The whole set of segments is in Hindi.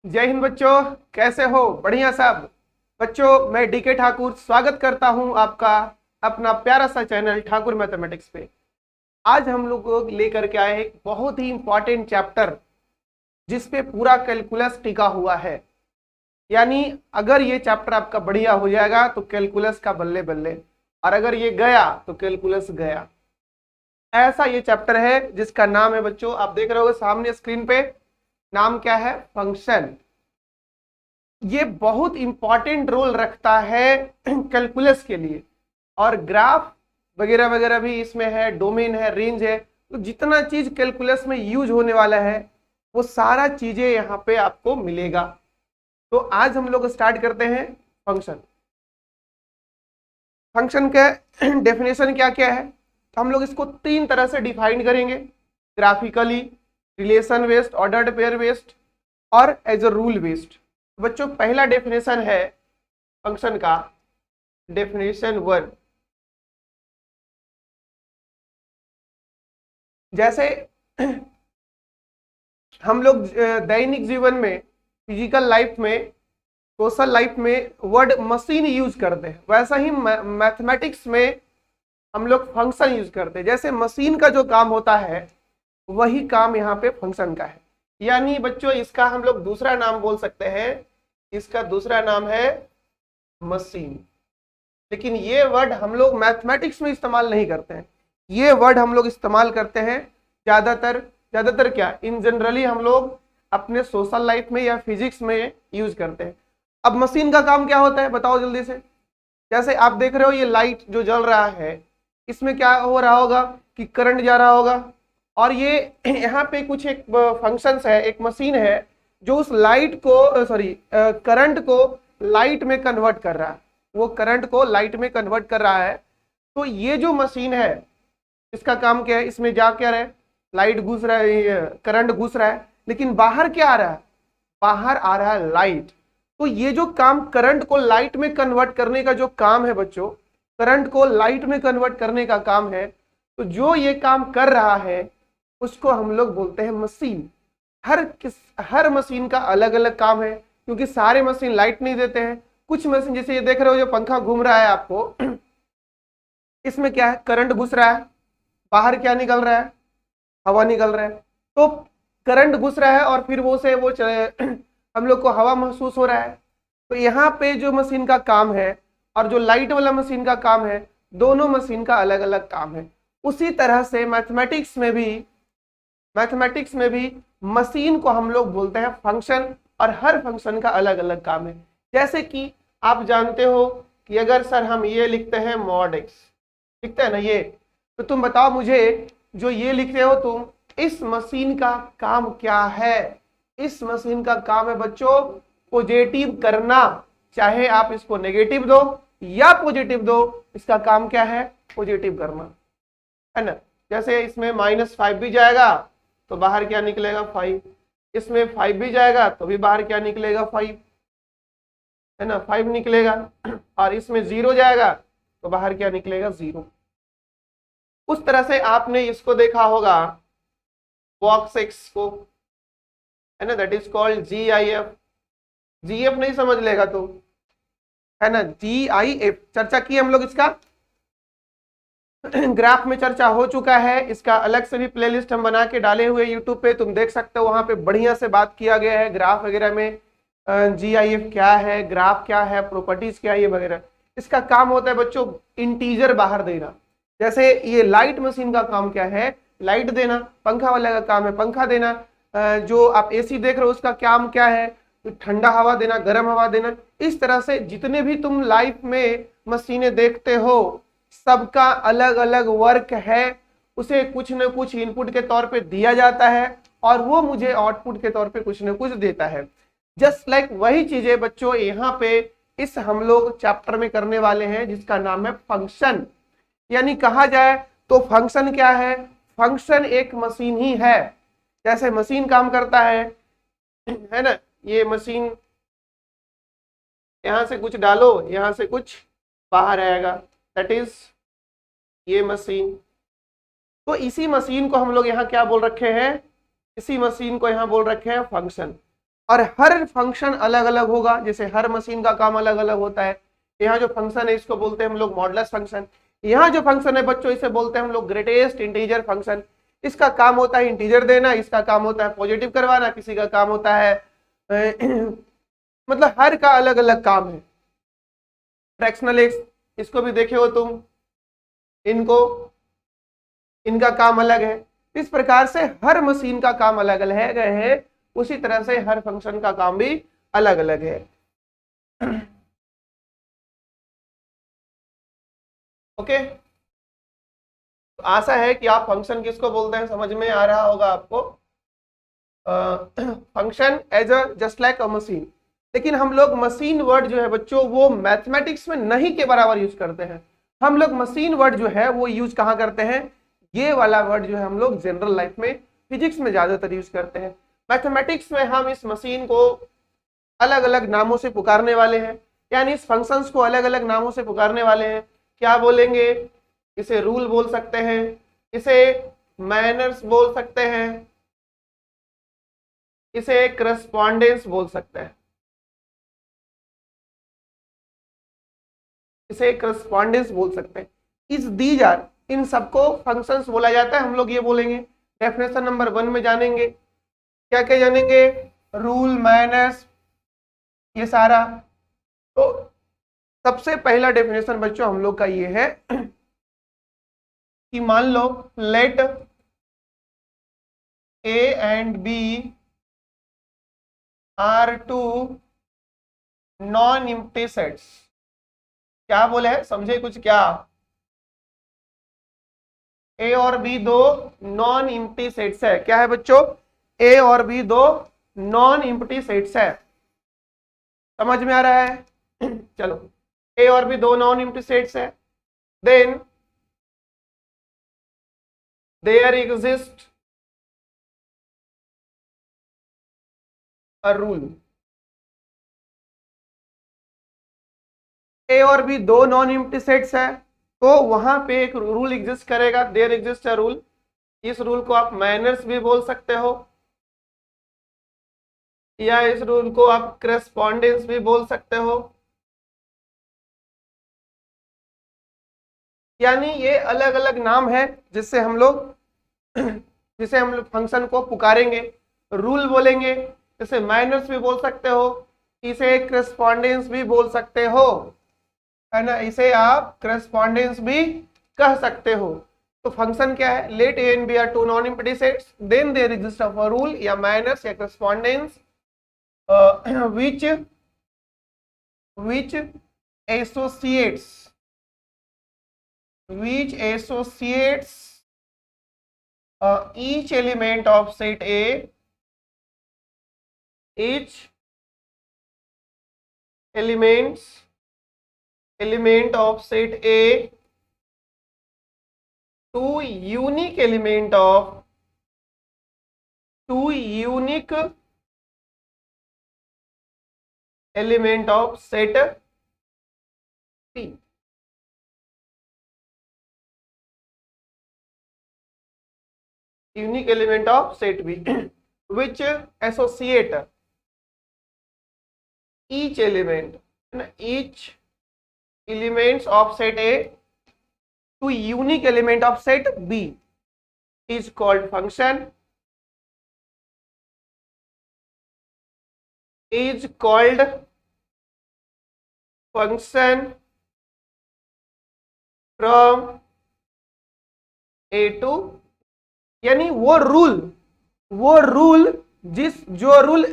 जय हिंद बच्चों, कैसे हो? बढ़िया सब। बच्चों, मैं डीके ठाकुर स्वागत करता हूं आपका अपना प्यारा सा चैनल ठाकुर मैथमेटिक्स पे। आज हम लोग लेकर के आए हैं एक बहुत ही इंपॉर्टेंट चैप्टर जिसपे पूरा कैलकुलस टिका हुआ है। यानी अगर ये चैप्टर आपका बढ़िया हो जाएगा तो कैलकुलस का बल्ले बल्ले, और अगर ये गया तो कैलकुलस गया। ऐसा ये चैप्टर है जिसका नाम है बच्चों, आप देख रहे हो सामने स्क्रीन पे, नाम क्या है? फंक्शन। ये बहुत इंपॉर्टेंट रोल रखता है कैलकुलस के लिए। और ग्राफ वगैरह वगैरह भी इसमें है, डोमेन है, रेंज है। तो जितना चीज कैलकुलस में यूज होने वाला है वो सारा चीजें यहाँ पे आपको मिलेगा। तो आज हम लोग स्टार्ट करते हैं फंक्शन। फंक्शन का डेफिनेशन क्या क्या है, तो हम लोग इसको तीन तरह से डिफाइन करेंगे: graphically, relation based, ordered pair based, और एज अ रूल बेस्ड। बच्चों, पहला डेफिनेशन है फंक्शन का, डेफिनेशन वन। जैसे हम लोग दैनिक जीवन में, फिजिकल लाइफ में, सोशल लाइफ में वर्ड मशीन यूज करते हैं, वैसा ही मैथमेटिक्स में हम लोग फंक्शन यूज करते हैं। जैसे मशीन का जो काम होता है वही काम यहाँ पे फंक्शन का है। यानी बच्चों, इसका हम लोग दूसरा नाम बोल सकते हैं, इसका दूसरा नाम है मशीन। लेकिन ये वर्ड हम लोग मैथमेटिक्स में इस्तेमाल नहीं करते हैं। ये वर्ड हम लोग इस्तेमाल करते हैं ज्यादातर ज्यादातर क्या, इन जनरली हम लोग अपने सोशल लाइफ में या फिजिक्स में यूज करते हैं। अब मशीन का काम क्या होता है बताओ जल्दी से। जैसे आप देख रहे हो ये लाइट जो जल रहा है, इसमें क्या हो रहा होगा कि करंट जा रहा होगा। और ये यहाँ पे कुछ एक फंक्शंस है, एक मशीन है जो उस लाइट को करंट को लाइट में कन्वर्ट कर रहा है। वो करंट को लाइट में कन्वर्ट कर रहा है। तो ये जो मशीन है इसका काम क्या है, इसमें जा क्या रहा है, लाइट घुस रहा है, करंट घुस रहा है, लेकिन बाहर क्या आ रहा है, बाहर आ रहा है लाइट। तो ये जो काम करंट को लाइट में कन्वर्ट करने का जो काम है बच्चों, करंट को लाइट में कन्वर्ट करने का काम है, तो जो ये काम कर रहा है उसको हम लोग बोलते हैं मशीन। हर मशीन का अलग अलग काम है, क्योंकि सारे मशीन लाइट नहीं देते हैं। कुछ मशीन, जैसे ये देख रहे हो जो पंखा घूम रहा है आपको, इसमें क्या है, करंट घुस रहा है, बाहर क्या निकल रहा है, हवा निकल रहा है। तो करंट घुस रहा है और फिर वो से वो हम लोग को हवा महसूस हो रहा है। तो यहाँ पे जो मशीन का काम है और जो लाइट वाला मशीन का काम है, दोनों मशीन का अलग अलग काम है। उसी तरह से मैथमेटिक्स में भी मशीन को हम लोग बोलते हैं फंक्शन, और हर फंक्शन का अलग अलग काम है। जैसे कि आप जानते हो कि अगर सर हम ये लिखते हैं मॉड एक्स, लिखते हैं ना ये, तो तुम बताओ मुझे, जो ये लिखते हो तुम, इस मशीन का काम क्या है? इस मशीन का काम है बच्चों पॉजिटिव करना। चाहे आप इसको नेगेटिव दो या पॉजिटिव दो, इसका काम क्या है, पॉजिटिव करना, है ना। जैसे इसमें -5 भी जाएगा तो बाहर क्या निकलेगा, 5। इसमें 5 भी जाएगा तो भी बाहर क्या निकलेगा, 5, है ना, 5 निकलेगा। और इसमें 0 जाएगा तो बाहर क्या निकलेगा, 0। उस तरह से आपने इसको देखा होगा, बॉक्स एक्स को, है ना, that is called GIF। GF नहीं समझ लेगा तो, है ना, GIF चर्चा की हम लोग, इसका ग्राफ में चर्चा हो चुका है। इसका अलग से भी प्लेलिस्ट हम बना के डाले हुए यूट्यूब पे, तुम देख सकते हो, वहां पे बढ़िया से बात किया गया है ग्राफ वगैरह में। GIF क्या है, ग्राफ क्या है, प्रॉपर्टीज क्या है, ये वगैरह। इसका काम होता है बच्चों इंटीजर बाहर देना। जैसे ये लाइट मशीन का काम क्या है, लाइट देना। पंखा वाले का काम है पंखा देना। जो आप AC देख रहे हो उसका काम क्या है, तो ठंडा हवा देना, गर्म हवा देना। इस तरह से जितने भी तुम लाइफ में मशीनें देखते हो, सबका अलग अलग वर्क है। उसे कुछ न कुछ इनपुट के तौर पे दिया जाता है और वो मुझे आउटपुट के तौर पे कुछ न कुछ देता है। जस्ट लाइक वही चीजें बच्चों यहाँ पे इस हम लोग चैप्टर में करने वाले हैं, जिसका नाम है फंक्शन। यानी कहा जाए तो फंक्शन क्या है, फंक्शन एक मशीन ही है। जैसे मशीन काम करता है ना, ये मशीन, यहां से कुछ डालो, यहां से कुछ बाहर आएगा, दैट इज ये मशीन। तो इसी मशीन को हम लोग यहाँ क्या बोल रखे हैं, इसी मशीन को यहाँ बोल रखे हैं फंक्शन। और हर फंक्शन अलग अलग होगा, जैसे हर मशीन का काम अलग अलग होता है। यहाँ जो फंक्शन है इसको बोलते हैं हम लोग मॉडुलस फंक्शन। यहाँ जो फंक्शन है बच्चों इसे बोलते हैं हम लोग ग्रेटेस्ट इंटीजर फंक्शन। इसका काम होता है इंटीजर देना, इसका काम होता है पॉजिटिव करवाना, किसी का काम होता है मतलब हर का अलग अलग काम है। फ्रैक्शनल एक्स इसको भी देखे हो तुम, इनका काम अलग है। इस प्रकार से हर मशीन का काम अलग अलग है, उसी तरह से हर फंक्शन का काम भी अलग अलग है। ओके, तो आशा है कि आप फंक्शन किसको बोलते हैं समझ में आ रहा होगा आपको। Function as a just like a machine. लेकिन हम लोग मशीन वर्ड जो है बच्चों वो मैथमेटिक्स में नहीं के बराबर यूज करते हैं। हम लोग मशीन वर्ड जो है वो यूज कहाँ करते हैं, ये वाला वर्ड जो है हम लोग जनरल लाइफ में, फिजिक्स में ज्यादातर यूज करते हैं। मैथमेटिक्स में हम इस मशीन को अलग अलग नामों से पुकारने वाले हैं, यानी इस फंक्शंस को अलग अलग नामों से पुकारने वाले हैं। क्या बोलेंगे, इसे रूल बोल सकते हैं, इसे मैनर्स बोल सकते हैं, इसे करस्पॉन्डेंस बोल सकते हैं, इसे करस्पॉन्डेंस बोल सकते हैं। इस दीज आर, इन सबको फंक्शंस बोला जाता है। हम लोग ये बोलेंगे डेफिनेशन नंबर 1 में जानेंगे, क्या क्या जानेंगे, रूल मैनर्स ये सारा। तो सबसे पहला डेफिनेशन बच्चों हम लोग का ये है कि मान लो let A and B are two non empty sets. क्या बोले हैं, समझे कुछ क्या, ए और बी दो नॉन एम्प्टी सेट्स है। क्या है बच्चों, ए और बी दो नॉन एम्प्टी सेट्स है। समझ में आ रहा है चलो, ए और बी दो नॉन एम्प्टी सेट्स है। Then there exist a rule. A और बी दो नॉन एम्प्टी सेट्स है तो वहां पे एक रूल एग्जिस्ट करेगा, देयर एग्जिस्ट अ रूल। इस रूल को आप मैनर्स भी बोल सकते हो, या इस रूल को आप करस्पॉन्डेंस भी बोल सकते हो। यानी ये अलग अलग नाम है जिससे हम लोग फंक्शन को पुकारेंगे। रूल बोलेंगे, इसे माइनर्स भी बोल सकते हो, इसे करस्पॉन्डेंस भी बोल सकते हो, है ना, इसे आप करस्पॉन्डेंस भी कह सकते हो। तो फंक्शन क्या है, let A and B are two non empty sets, then there exist a rule या माइनर्स या correspondence which associates each element of set A, each element of set A to unique element of set P. Unique element of set B which associate each elements of set A to unique element of set B is called function, from A to, यानी वो रूल जो रूल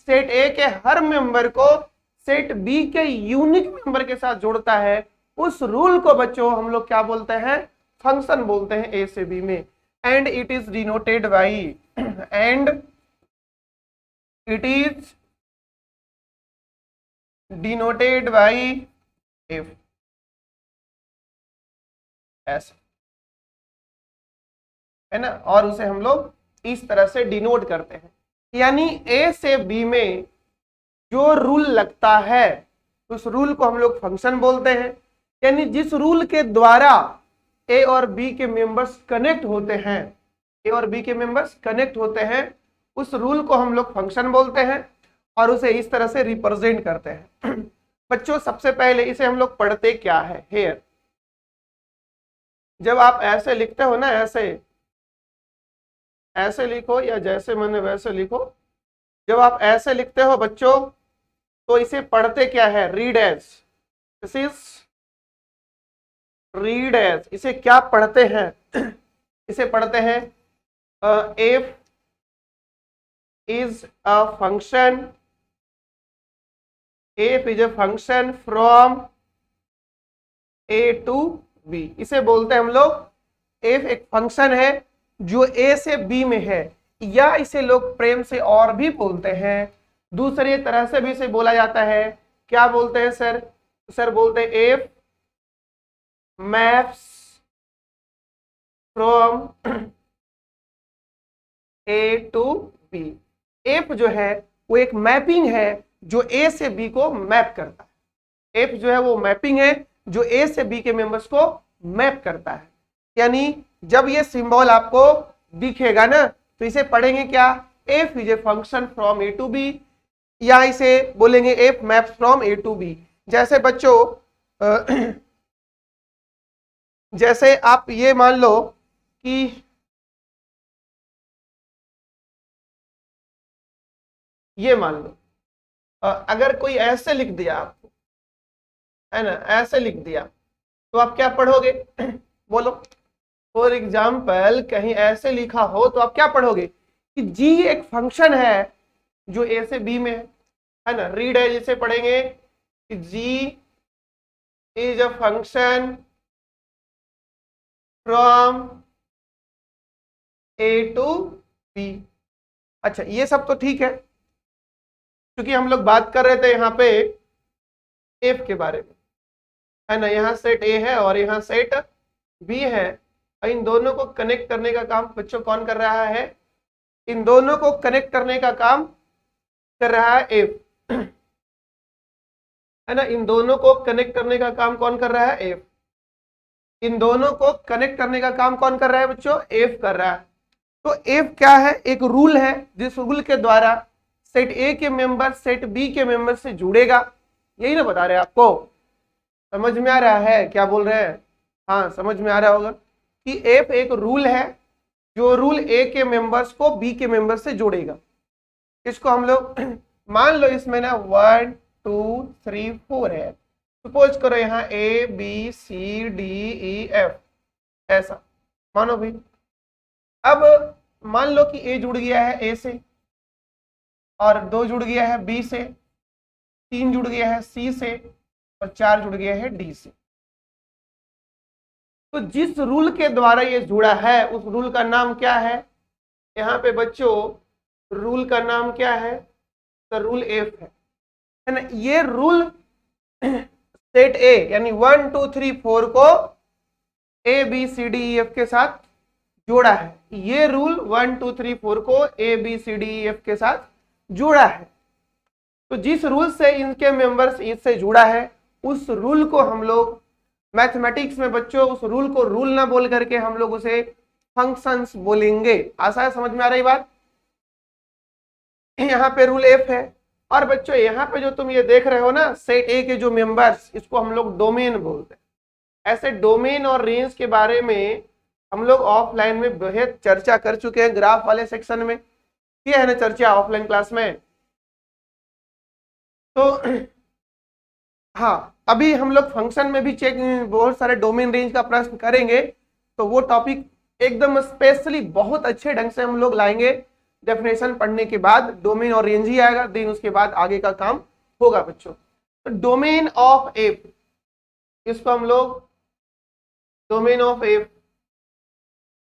सेट ए के हर मेंबर को सेट बी के यूनिक मेंबर के साथ जोड़ता है, उस रूल को बच्चों हम लोग क्या बोलते हैं, फंक्शन बोलते हैं ए से बी में। And it is denoted by if, ऐसा है ना, और उसे हम लोग इस तरह से डिनोट करते हैं। यानी ए से बी में जो रूल लगता है उस रूल को हम लोग फंक्शन बोलते हैं। यानी जिस रूल के द्वारा ए और बी के मेंबर्स कनेक्ट होते हैं, उस रूल को हम लोग फंक्शन बोलते हैं। और उसे इस तरह से रिप्रेजेंट करते हैं। बच्चों सबसे पहले इसे हम लोग पढ़ते क्या है, हेयर। जब आप ऐसे लिखते हो ना, ऐसे ऐसे लिखो या जैसे मैंने वैसे लिखो, जब आप ऐसे लिखते हो बच्चों तो इसे पढ़ते क्या है, read as. This is read as. इसे क्या पढ़ते हैं? इसे पढ़ते हैं F is a function, F is a function from A to B. इसे बोलते हैं हम लोग एफ एक फंक्शन है जो ए से बी में है, या इसे लोग प्रेम से और भी बोलते हैं, दूसरी तरह से भी इसे बोला जाता है। क्या बोलते हैं सर? सर बोलते हैं F maps from A to B. F जो है वो एक मैपिंग है जो ए से बी को मैप करता है। एफ जो है वो मैपिंग है जो ए से बी के मेंबर्स को मैप करता है। यानी जब ये सिंबल आपको दिखेगा ना तो इसे पढ़ेंगे क्या, F is a function from A to B, या इसे बोलेंगे F maps from A to B. जैसे बच्चों जैसे आप ये मान लो कि ये मान लो अगर कोई ऐसे लिख दिया आपको, है ना, ऐसे लिख दिया, तो आप क्या पढ़ोगे? बोलो। फॉर एग्जाम्पल कहीं ऐसे लिखा हो तो आप क्या पढ़ोगे कि जी एक फंक्शन है जो ए से बी में है ना। रीड है जिसे पढ़ेंगे कि G is a function from A to B. अच्छा ये सब तो ठीक है, क्योंकि हम लोग बात कर रहे थे यहाँ पे एफ के बारे में, है ना। यहाँ सेट ए है और यहाँ सेट बी है। इन दोनों को कनेक्ट करने का काम बच्चों कौन कर रहा है? इन दोनों को कनेक्ट करने का काम कर रहा है एफ, है ना। इन दोनों को कनेक्ट करने का काम कौन कर रहा है? एफ। इन दोनों को कनेक्ट करने का काम कौन कर रहा है बच्चों? एफ कर रहा है। तो एफ क्या है? एक रूल है जिस रूल के द्वारा सेट ए के मेंबर सेट बी के मेंबर से जुड़ेगा। यही ना बता रहे आपको? समझ में आ रहा है क्या बोल रहे हैं? हाँ समझ में आ रहा होगा कि एफ एक रूल है जो रूल ए के मेंबर्स को बी के मेंबर से जोड़ेगा। इसको हम लोग मान लो इसमें ना 1 2 3 4 है, सपोज करो यहाँ A B C D E F, ऐसा मानो भी। अब मान लो कि ए जुड़ गया है ए से, और 2 जुड़ गया है बी से, 3 जुड़ गया है सी से, और 4 जुड़ गया है डी से। तो जिस रूल के द्वारा ये जुड़ा है उस रूल का नाम क्या है? यहाँ पे बच्चों रूल का नाम क्या है? तो रूल एफ है ना। ये रूल सेट ए यानी 1 2 3 4 को A B C D E F के साथ जोड़ा है। ये रूल 1 2 3 4 को A B C D E F के साथ जोड़ा है। तो जिस रूल से इनके मेंबर्स इससे जुड़ा है उस रूल को हम लोग मैथमेटिक्स में बच्चों उस रूल को रूल ना बोल करके हम लोग उसे फंक्शंस बोलेंगे। आशा है समझ में आ रही बात? यहाँ पे रूल एफ है। और बच्चों यहाँ पे जो तुम ये देख रहे हो ना सेट ए के जो मेंबर्स, इसको हम लोग डोमेन बोलते हैं। ऐसे डोमेन और रेंज के बारे में हम लोग ऑफलाइन में बेहद चर्चा कर चुके हैं, ग्राफ वाले सेक्शन में किया है ना चर्चा ऑफलाइन क्लास में। तो हाँ अभी हम लोग फंक्शन में भी चेक बहुत सारे डोमेन रेंज का प्रश्न करेंगे, तो वो टॉपिक एकदम स्पेशली बहुत अच्छे ढंग से हम लोग लाएंगे। डेफिनेशन पढ़ने के बाद डोमेन और रेंज ही आएगा, देन उसके बाद आगे का काम होगा बच्चों। तो डोमेन ऑफ एफ, इसको हम लोग डोमेन ऑफ एफ,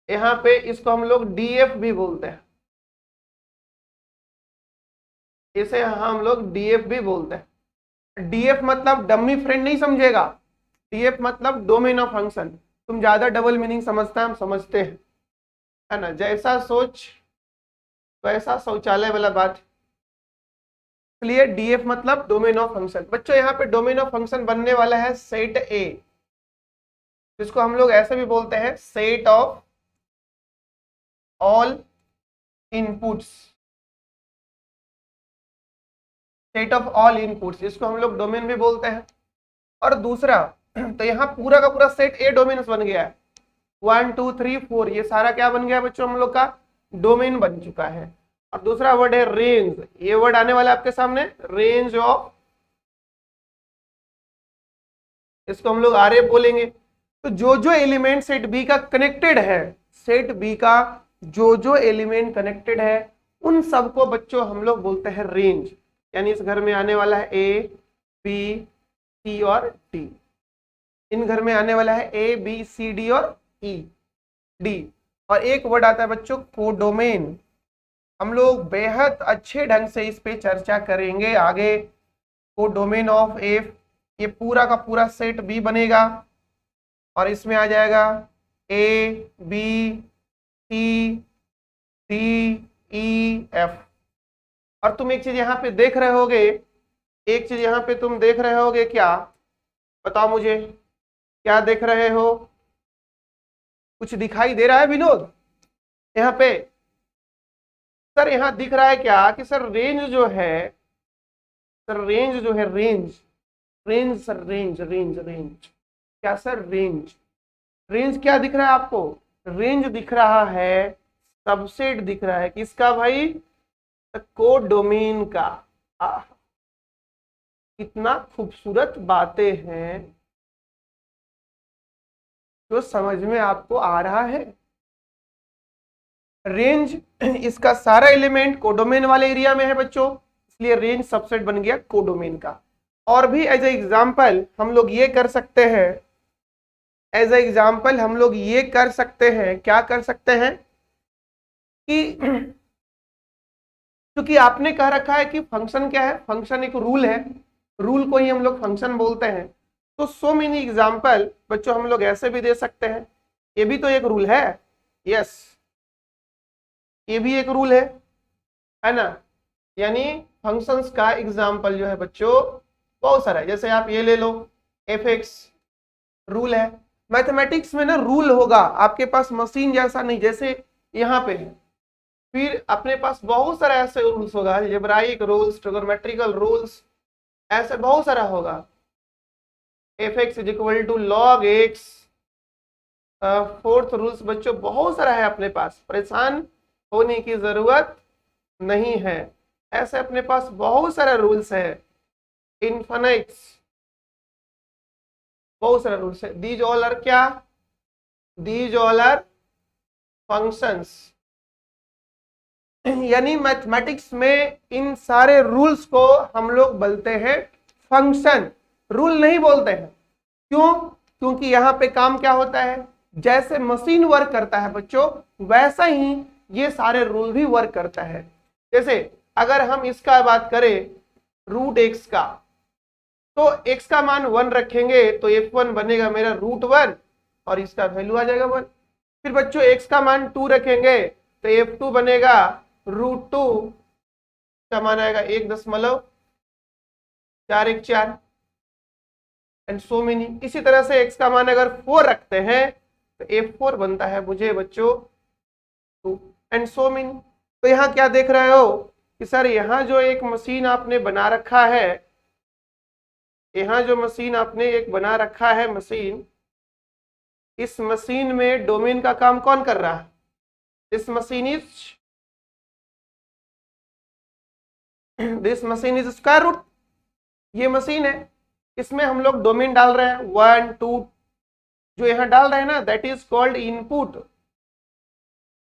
यहाँ पे इसको हम लोग डीएफ भी बोलते हैं। इसे हम लोग डीएफ भी बोलते हैं। डीएफ मतलब डमी फ्रेंड नहीं समझेगा, डीएफ मतलब डोमेन ऑफ फंक्शन। तुम ज्यादा डबल मीनिंग समझता है, हम समझते हैं, है ना। जैसा सोच वैसा शौचालय वाला बात। क्लियर? डीएफ मतलब डोमेन ऑफ फंक्शन। बच्चों यहाँ पे डोमेन ऑफ फंक्शन बनने वाला है सेट ए, जिसको हम लोग ऐसे भी बोलते हैं set of all inputs. Set of all inputs, इसको हम लोग डोमेन भी बोलते हैं। और दूसरा तो यहाँ पूरा का पूरा सेट ए डोमेन्स बन गया है, 1 2 3 4, ये सारा क्या बन गया बच्चों हम लोग का डोमेन बन चुका है। और दूसरा वर्ड है रेंज, ये वर्ड आने वाला है आपके सामने, रेंज ऑफ, इसको हम लोग आरए बोलेंगे। तो जो जो एलिमेंट सेट बी का कनेक्टेड है, सेट बी का जो जो एलिमेंट कनेक्टेड है उन सबको बच्चों हम लोग बोलते हैं रेंज। यानी इस घर में आने वाला है ए बी सी और डी, इन घर में आने वाला है ए बी सी डी और ई डी। और एक वर्ड आता है बच्चों कोडोमेन, हम लोग बेहद अच्छे ढंग से इस पे चर्चा करेंगे आगे। कोडोमेन ऑफ एफ, ये पूरा का पूरा सेट बी बनेगा और इसमें आ जाएगा A B C D E F. और तुम एक चीज यहाँ पे देख रहे होगे, एक चीज यहाँ पे तुम देख रहे होगे, क्या बताओ मुझे, क्या देख रहे हो? कुछ दिखाई दे रहा है विनोद यहाँ पे? सर यहाँ दिख रहा है क्या कि सर रेंज जो है, सर रेंज जो है, range range sir range range range क्या सर? रेंज रेंज क्या दिख रहा है आपको? रेंज दिख रहा है, सबसेट दिख रहा है किसका भाई? कोडोमेन का। कितना खूबसूरत बातें हैं जो समझ में आपको आ रहा है। रेंज इसका सारा एलिमेंट कोडोमेन वाले एरिया में है बच्चों, इसलिए रेंज सबसेट बन गया कोडोमेन का। और भी एज ए एग्जाम्पल हम लोग ये कर सकते हैं, एज ए एग्जाम्पल हम लोग ये कर सकते हैं, क्या कर सकते हैं कि क्योंकि आपने कह रखा है कि फंक्शन क्या है, फंक्शन एक रूल है, रूल को ही हम लोग फंक्शन बोलते हैं। तो सो मेनी एग्जाम्पल बच्चों हम लोग ऐसे भी दे सकते हैं, ये भी तो एक रूल है, यस ये भी एक रूल है ना। यानी फंक्शंस का एग्जाम्पल जो है बच्चों बहुत सारा है। जैसे आप ये ले लो, एफ एक्स रूल है। मैथमेटिक्स में ना रूल होगा आपके पास मशीन जैसा नहीं, जैसे यहाँ पे है, फिर अपने पास बहुत सारा ऐसे रूल्स होगा, अलजेब्राइक रूल्स, ट्रिगोनोमेट्रिकल रूल्स, ऐसे बहुत सारा होगा। F X is equal to log X, fourth rules बच्चों बहुत सारा है अपने पास, परेशान होने की जरूरत नहीं है। ऐसे अपने पास बहुत सारे रूल्स है, इनफिनिट्स, बहुत सारे रूल्स है। दीज ऑल आर क्या? These all are functions. यानी मैथमेटिक्स में इन सारे रूल्स को हम लोग बोलते हैं फंक्शन, रूल नहीं बोलते हैं। क्यों? क्योंकि यहाँ पे काम क्या होता है, जैसे मशीन वर्क करता है बच्चों वैसा ही ये सारे रूल भी वर्क करता है। जैसे अगर हम इसका बात करें रूट एक्स का, तो x का मान 1 रखेंगे तो f1 बनेगा मेरा रूट 1 और इसका वैल्यू आ जाएगा 1। फिर बच्चों x का मान 2 रखेंगे तो f2 बनेगा रूट 2 का मान आएगा 1.4 1 4 एंड सो मेनी। इसी तरह से x का मान अगर 4 रखते हैं तो f4 बनता है मुझे बच्चों 2 एंड सो मेनी। तो यहाँ क्या देख रहे हो कि सर यहाँ जो एक मशीन आपने बना रखा है, यहाँ जो मशीन आपने एक बना रखा है मशीन, इस मशीन में डोमेन का काम कौन कर रहा है? This machine is square root, ये मशीन है, इसमें हम लोग डोमेन डाल रहे हैं 1 2, जो यहाँ डाल रहे हैं ना that is called input,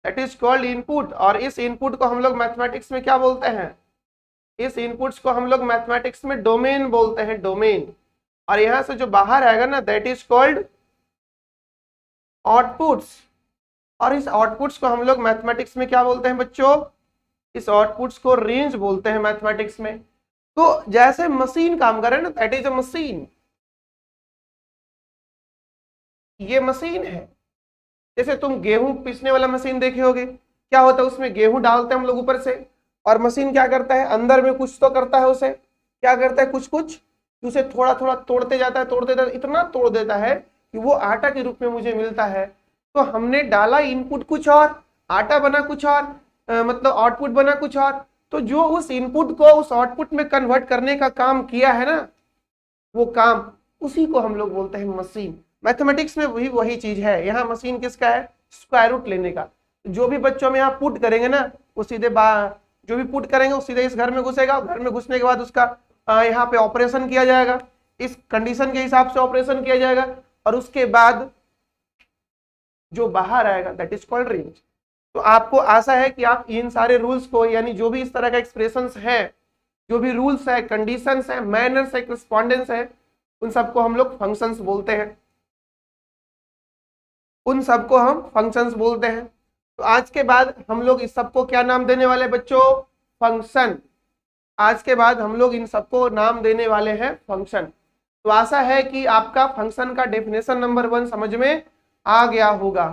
that is called input. और इस इनपुट को हम लोग मैथमेटिक्स में क्या बोलते हैं? इस इनपुट्स को हम लोग मैथमेटिक्स में डोमेन बोलते हैं, डोमेन। और यहां से जो बाहर आएगा ना दैट इज कॉल्ड आउटपुट्स। और इस आउटपुट्स को हम लोग मैथमेटिक्स में क्या बोलते हैं बच्चों? इस आउटपुट्स को रेंज बोलते हैं मैथमेटिक्स में। तो जैसे मशीन काम कर रहे हैं ना दैट इज अ मशीन, ये मशीन है। जैसे तुम गेहूं पीसने वाला मशीन देखे होगे, क्या होता है उसमें गेहूं डालते हैं हम लोग ऊपर से, और मशीन क्या करता है अंदर में कुछ तो करता है, उसे क्या करता है कुछ कुछ, उसे थोड़ा थोड़ा तोड़ते जाता है, तोड़ते जाता है, इतना तोड़ देता है कि वो आटा के रूप में मुझे मिलता है। तो हमने डाला इनपुट कुछ और, आटा बना कुछ और, मतलब आउटपुट बना कुछ और। तो जो उस इनपुट को उस आउटपुट में कन्वर्ट करने का काम किया है ना, वो काम, उसी को हम लोग बोलते हैं मशीन। मैथमेटिक्स में भी वही चीज है। यहाँ मशीन किसका है? स्क्वायर रूट लेने का। जो भी बच्चों में यहाँ पुट करेंगे ना, वो सीधे जो भी पुट करेंगे वो सीधे इस घर में घुसेगा। घर में घुसने के बाद उसका यहाँ पे ऑपरेशन किया जाएगा, इस कंडीशन के हिसाब से ऑपरेशन किया जाएगा, और उसके बाद जो बाहर आएगा दैट इज कॉल्ड रेंज। तो आपको आशा है कि आप इन सारे रूल्स को, यानी जो भी इस तरह का एक्सप्रेशंस है, जो भी रूल्स है, कंडीशंस है, मैनर्स है, करस्पॉन्डेंस है, उन सबको हम लोग फंक्शंस बोलते हैं। उन सबको हम फंक्शंस बोलते हैं। तो आज के बाद हम लोग इस सबको क्या नाम देने वाले बच्चों? फंक्शन। आज के बाद हम लोग इन सबको नाम देने वाले हैं फंक्शन। तो आशा है कि आपका फंक्शन का डेफिनेशन नंबर 1 समझ में आ गया होगा।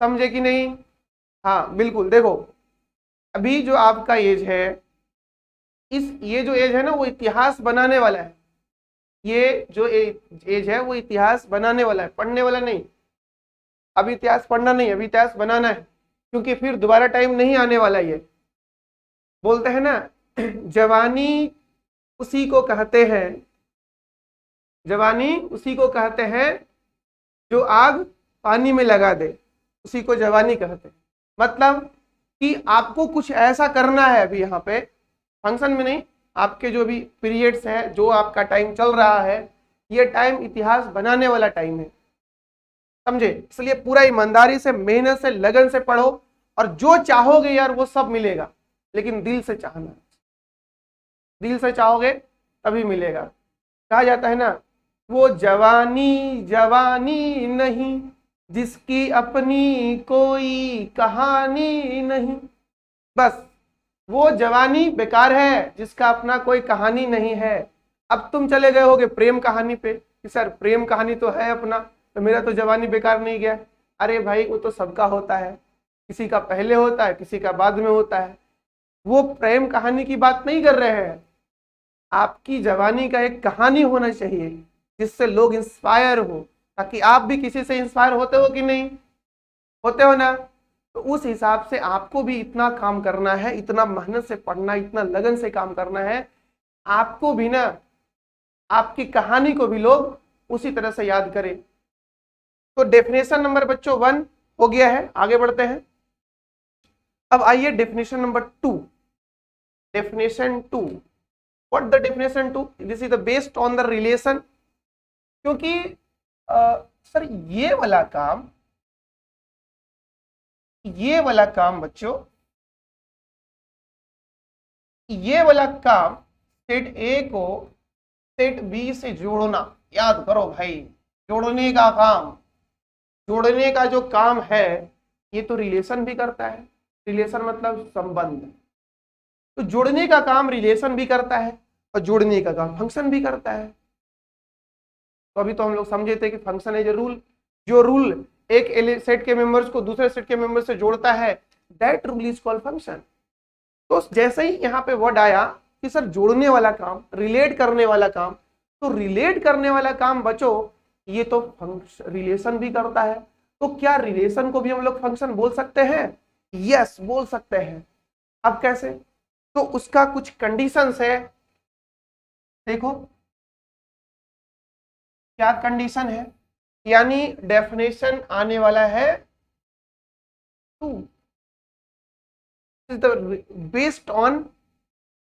समझे कि नहीं? हाँ बिल्कुल। देखो अभी जो आपका एज है, ये जो एज है ना, वो इतिहास बनाने वाला है। ये जो एज है वो इतिहास बनाने वाला है, पढ़ने वाला नहीं। अब इतिहास पढ़ना नहीं, अभी इतिहास बनाना है, क्योंकि फिर दोबारा टाइम नहीं आने वाला। ये बोलते हैं ना, जवानी उसी को कहते हैं, जवानी उसी को कहते हैं जो आग पानी में लगा दे, उसी को जवानी कहते हैं। मतलब कि आपको कुछ ऐसा करना है अभी यहाँ पे फंक्शन में नहीं, आपके जो भी पीरियड्स है, जो आपका टाइम चल रहा है, ये टाइम इतिहास बनाने वाला टाइम है। समझे? इसलिए पूरा ईमानदारी से, मेहनत से, लगन से पढ़ो, और जो चाहोगे यार वो सब मिलेगा, लेकिन दिल से चाहना। दिल से चाहोगे तभी मिलेगा। कहा जाता है ना, वो जवानी जवानी नहीं जिसकी अपनी कोई कहानी नहीं। बस वो जवानी बेकार है जिसका अपना कोई कहानी नहीं है। अब तुम चले गए होगे प्रेम कहानी पे कि सर प्रेम कहानी तो है अपना, तो मेरा तो जवानी बेकार नहीं गया। अरे भाई वो तो सबका होता है, किसी का पहले होता है, किसी का बाद में होता है। वो प्रेम कहानी की बात नहीं कर रहे हैं। आपकी जवानी का एक कहानी होना चाहिए जिससे लोग इंस्पायर हो, ताकि आप भी किसी से इंस्पायर होते हो कि नहीं होते हो ना। तो उस हिसाब से आपको भी इतना काम करना है, इतना मेहनत से पढ़ना, इतना लगन से काम करना है, आपको भी ना, आपकी कहानी को भी लोग उसी तरह से याद करें। तो डेफिनेशन नंबर बच्चों 1 हो गया है, आगे बढ़ते हैं। अब आइए definition number 2। Definition 2, what the definition 2? This is the based on the relation. क्योंकि सर ये वाला काम बच्चों, ये वाला काम सेट ए को सेट बी से जोड़ना, याद करो भाई, जोड़ने का काम, जोड़ने का जो काम है ये तो रिलेशन भी करता है। रिलेशन मतलब संबंध। तो जोड़ने का काम रिलेशन भी करता है और जोड़ने का काम फंक्शन भी करता है। तो अभी तो हम लोग समझे थे कि फंक्शन है जो रूल एक सेट के मेंबर्स को दूसरे सेट के मेंबर से जोड़ता है, that rule is called function. तो जैसे ही यहाँ पे वर्ड आया कि सर जोड़ने वाला काम, रिलेट करने वाला काम, तो रिलेट करने वाला काम बच्चों ये तो रिलेशन भी करता है। तो क्या रिलेशन को भी हम लोग फंक्शन बोल सकते हैं? यस, बोल सकते हैं। अब कैसे? तो उसका कुछ कंडीशंस है। देखो क्या कंडीशन है, यानी डेफिनेशन आने वाला है 2। Based on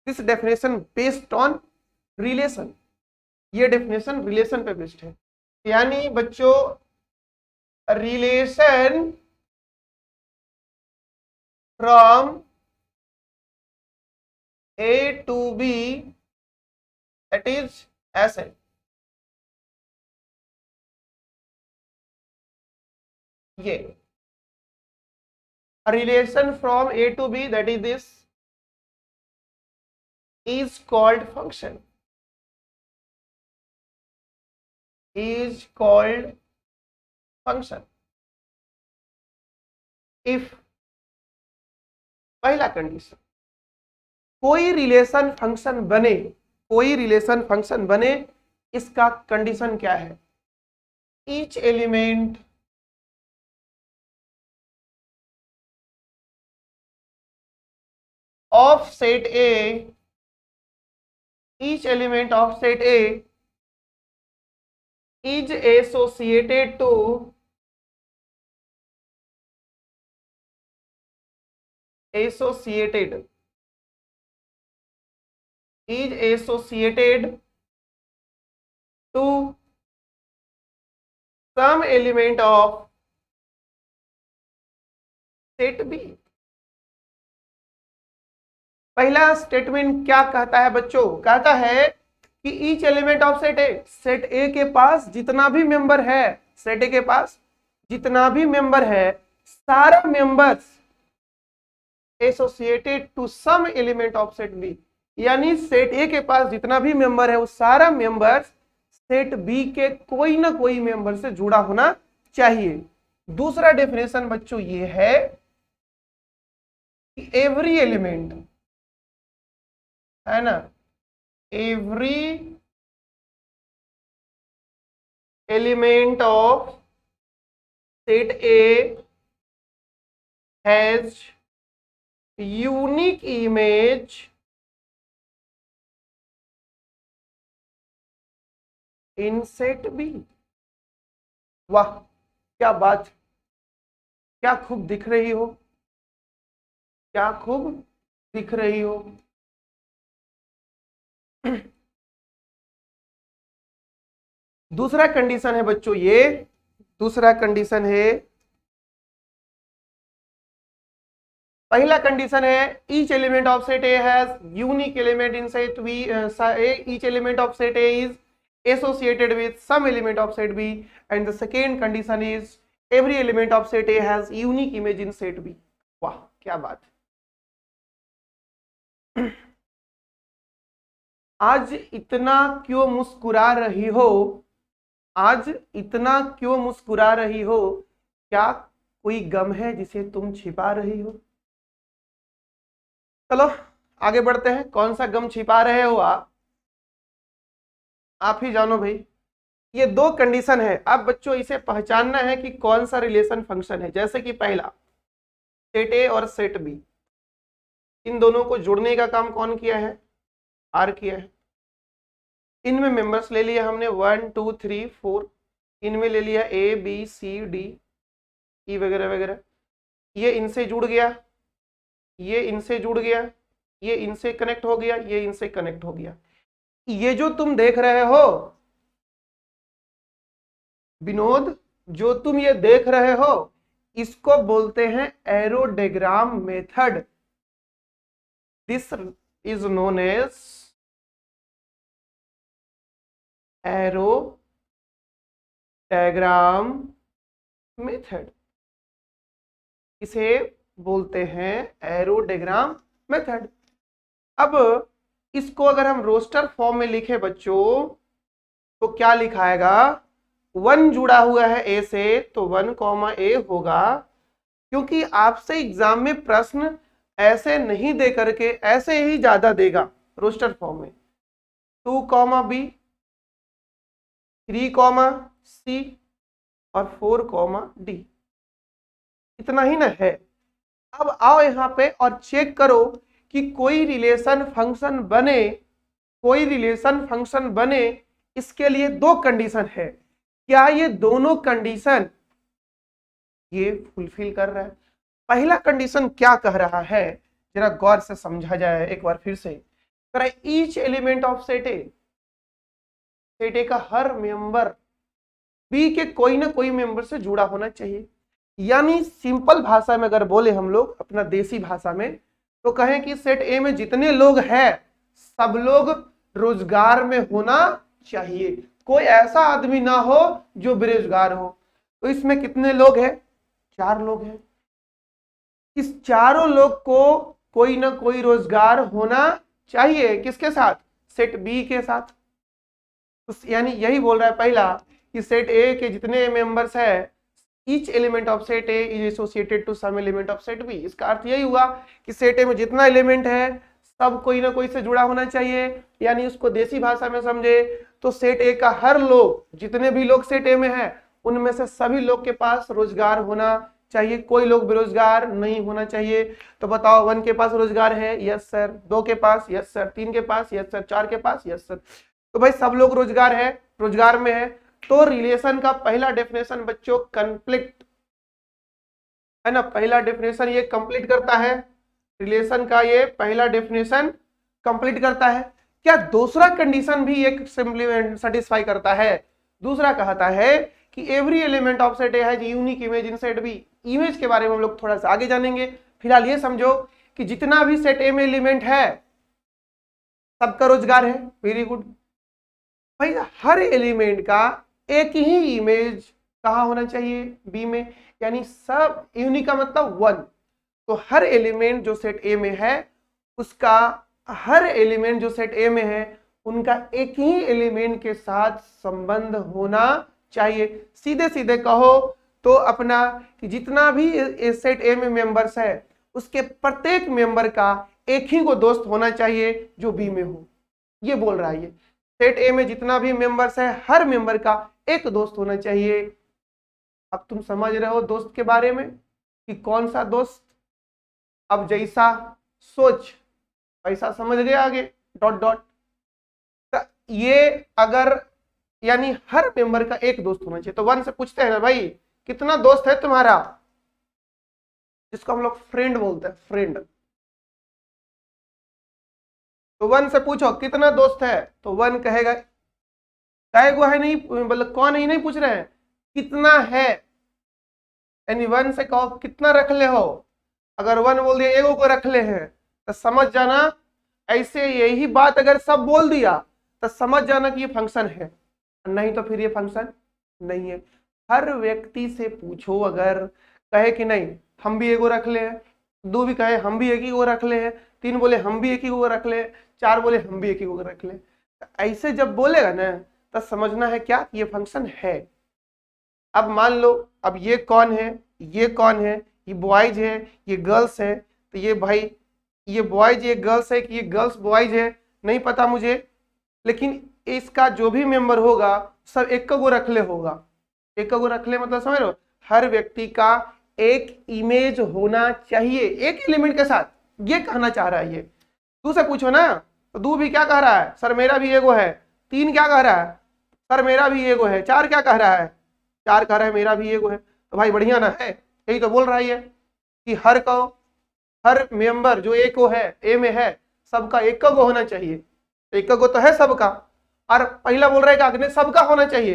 this definition, based on relation. ये डेफिनेशन रिलेशन पे बेस्ड है। यानी बच्चों relation from A to B, that is ऐसे। ये relation from A to B, that is this, is called function, is called function if, पहला कंडीशन, कोई रिलेशन फंक्शन बने, कोई रिलेशन फंक्शन बने, इसका कंडीशन क्या है? each element of set A, each element of set A is associated to some element of set B. पहला स्टेटमेंट क्या कहता है बच्चों? कहता है कि each element of set A के पास जितना भी मेंबर है, सेट ए के पास जितना भी मेंबर है, सारा members associated to some element of set B. यानी सेट ए के पास जितना भी मेंबर है वो सारा मेंबर्स सेट बी के कोई ना कोई मेंबर से जुड़ा होना चाहिए। दूसरा डेफिनेशन बच्चों ये है कि एवरी एलिमेंट है ना, every element of set A has unique image in set B. वाह क्या बात, क्या खूब दिख रही हो, क्या खूब दिख रही हो। दूसरा कंडीशन है बच्चों, ये दूसरा कंडीशन है, पहला कंडीशन है each element of set A has unique element in set B, each element of set A is associated with some element of set B, and the second condition is every element of set A has unique image in set B। वाह क्या बात। आज इतना क्यों मुस्कुरा रही हो? आज इतना क्यों मुस्कुरा रही हो? क्या कोई गम है जिसे तुम छिपा रही हो? चलो आगे बढ़ते हैं। कौन सा गम छिपा रहे हो आप ही जानो भाई। ये दो कंडीशन है। अब बच्चों इसे पहचानना है कि कौन सा रिलेशन फंक्शन है। जैसे कि पहला सेट ए और सेट बी, इन दोनों को जोड़ने का काम कौन किया है? आर किया है। इनमें मेंबर्स ले लिया हमने 1 2 3 4, इनमें ले लिया ए बी सी डी ई वगैरह वगैरह। ये इनसे जुड़ गया, ये इनसे जुड़ गया, ये इनसे कनेक्ट हो गया, ये इनसे कनेक्ट हो गया। ये जो तुम देख रहे हो विनोद, जो तुम ये देख रहे हो इसको बोलते हैं arrow diagram method. This is known as arrow diagram method. इसे बोलते हैं एरोडेग्राम मेथड। अब इसको अगर हम रोस्टर फॉर्म में लिखे बच्चों तो क्या लिखाएगा? 1 जुड़ा हुआ है ए से तो 1 ए होगा, क्योंकि आपसे एग्जाम में प्रश्न ऐसे नहीं दे करके ऐसे ही ज्यादा देगा रोस्टर फॉर्म में। 2 बी 3 सी और 4 डी, इतना ही ना है। अब आओ यहाँ पे और चेक करो कि कोई रिलेशन फंक्शन बने, कोई रिलेशन फंक्शन बने, इसके लिए दो कंडीशन है। क्या ये दोनों कंडीशन ये फुलफिल कर रहा है? पहला कंडीशन क्या कह रहा है जरा गौर से समझा जाए एक बार फिर से। Each element of set A, set ए का हर मेंबर बी के कोई ना कोई मेंबर से जुड़ा होना चाहिए। यानी सिंपल भाषा में अगर बोले हम लोग अपना देसी भाषा में तो कहें कि सेट ए में जितने लोग हैं सब लोग रोजगार में होना चाहिए। कोई ऐसा आदमी ना हो जो बेरोजगार हो। तो इसमें कितने लोग हैं? 4 लोग हैं। इस चारों लोग को कोई ना कोई रोजगार होना चाहिए। किसके साथ? सेट बी के साथ। तो यानी यही बोल रहा है पहला कि सेट ए के जितने मेंबर्स है, each element of set A is associated to some element of set B. इसका अर्थ यही हुआ कि सेट ए में जितना एलिमेंट है सब कोई ना कोई से जुड़ा होना चाहिए। यानी उसको देसी भाषा में समझे तो सेट ए का हर लोग, जितने भी लोग सेट ए में है, उनमें से सभी लोग के पास रोजगार होना चाहिए, कोई लोग बेरोजगार नहीं होना चाहिए। तो बताओ 1 के पास रोजगार है, यस सर। 2 के पास, यस सर। 3 के पास, यस सर। 4 के पास, यस सर। तो भाई सब लोग रोजगार में है। तो रिलेशन का पहला डेफिनेशन बच्चों कंप्लीट है ना, पहला डेफिनेशन ये कंप्लीट करता है, रिलेशन का ये पहला डेफिनेशन कंप्लीट करता है। क्या दूसरा कंडीशन भी एक सेटिस्फाई करता है? दूसरा कहता है कि every element of set A has unique image in set B. Image के बारे में हम लोग थोड़ा सा आगे जानेंगे, फिलहाल ये समझो कि जितना भी सेट ए में एलिमेंट है सबका रोजगार है। वेरी गुड भाई, हर एलिमेंट का एक ही इमेज कहाँ होना चाहिए? बी में, यानी सब यूनिक का मतलब 1। तो हर एलिमेंट जो सेट ए में है उसका, हर एलिमेंट जो सेट ए में है उनका एक ही एलिमेंट के साथ संबंध होना चाहिए। सीधे सीधे कहो तो अपना कि जितना भी सेट ए में मेंबर्स है उसके प्रत्येक मेंबर का एक ही को दोस्त होना चाहिए जो बी में हो, ये बोल रहा है ये। सेट ए में जितना भी मेंबर्स है हर मेंबर का एक दोस्त होना चाहिए। अब तुम समझ रहे हो दोस्त के बारे में कि कौन सा दोस्त? अब जैसा सोच वैसा समझ गए आगे, डॉट डॉट। ये अगर यानी हर मेंबर का एक दोस्त होना चाहिए। तो 1 से पूछते हैं ना भाई कितना दोस्त है तुम्हारा, जिसको हम लोग फ्रेंड बोलते हैं, फ्रेंड। तो 1 से पूछो कितना दोस्त है, तो 1 कहेगा को है, नहीं मतलब कौन है नहीं पूछ रहे हैं, कितना है। यानी 1 से कहो कितना रख ले हो, अगर 1 बोल दिया एगो को रख ले हैं तो समझ जाना, ऐसे यही बात अगर सब बोल दिया तो समझ जाना कि ये फंक्शन है, नहीं तो फिर ये फंक्शन नहीं है। हर व्यक्ति से पूछो, अगर कहे कि नहीं हम भी एगो रख ले हैं, 2 भी कहे हम भी एक ही को रख ले हैं, 3 बोले हम भी एक ही को रख ले, 4 बोले हम भी एक ही को रख ले, तो ऐसे जब बोलेगा ना तो समझना है क्या, ये फंक्शन है। अब मान लो अब ये कौन है, ये कौन है, ये बॉयज है, ये गर्ल्स है। तो ये भाई ये बॉयज ये गर्ल्स है कि ये गर्ल्स बॉयज है नहीं पता मुझे, लेकिन इसका जो भी मेंबर होगा सब एक को रख ले होगा। एक को रख ले मतलब समझ लो हर व्यक्ति का एक इमेज होना चाहिए एक एलिमेंट के साथ, ये कहना चाह रहा है ये। 2 से पूछो ना तो 2 भी क्या कह रहा है, सर मेरा भी एगो है। 3 क्या कह रहा है, सर मेरा भी एगो है। 4 क्या कह रहा है, 4 कह रहा है मेरा भी एगो है। तो भाई बढ़िया ना है, यही तो बोल रहा है ये कि हर मेंबर जो एक को है ए में है सबका एक को होना चाहिए। एक को तो है सबका, और पहला बोल रहा है कि सबका होना चाहिए,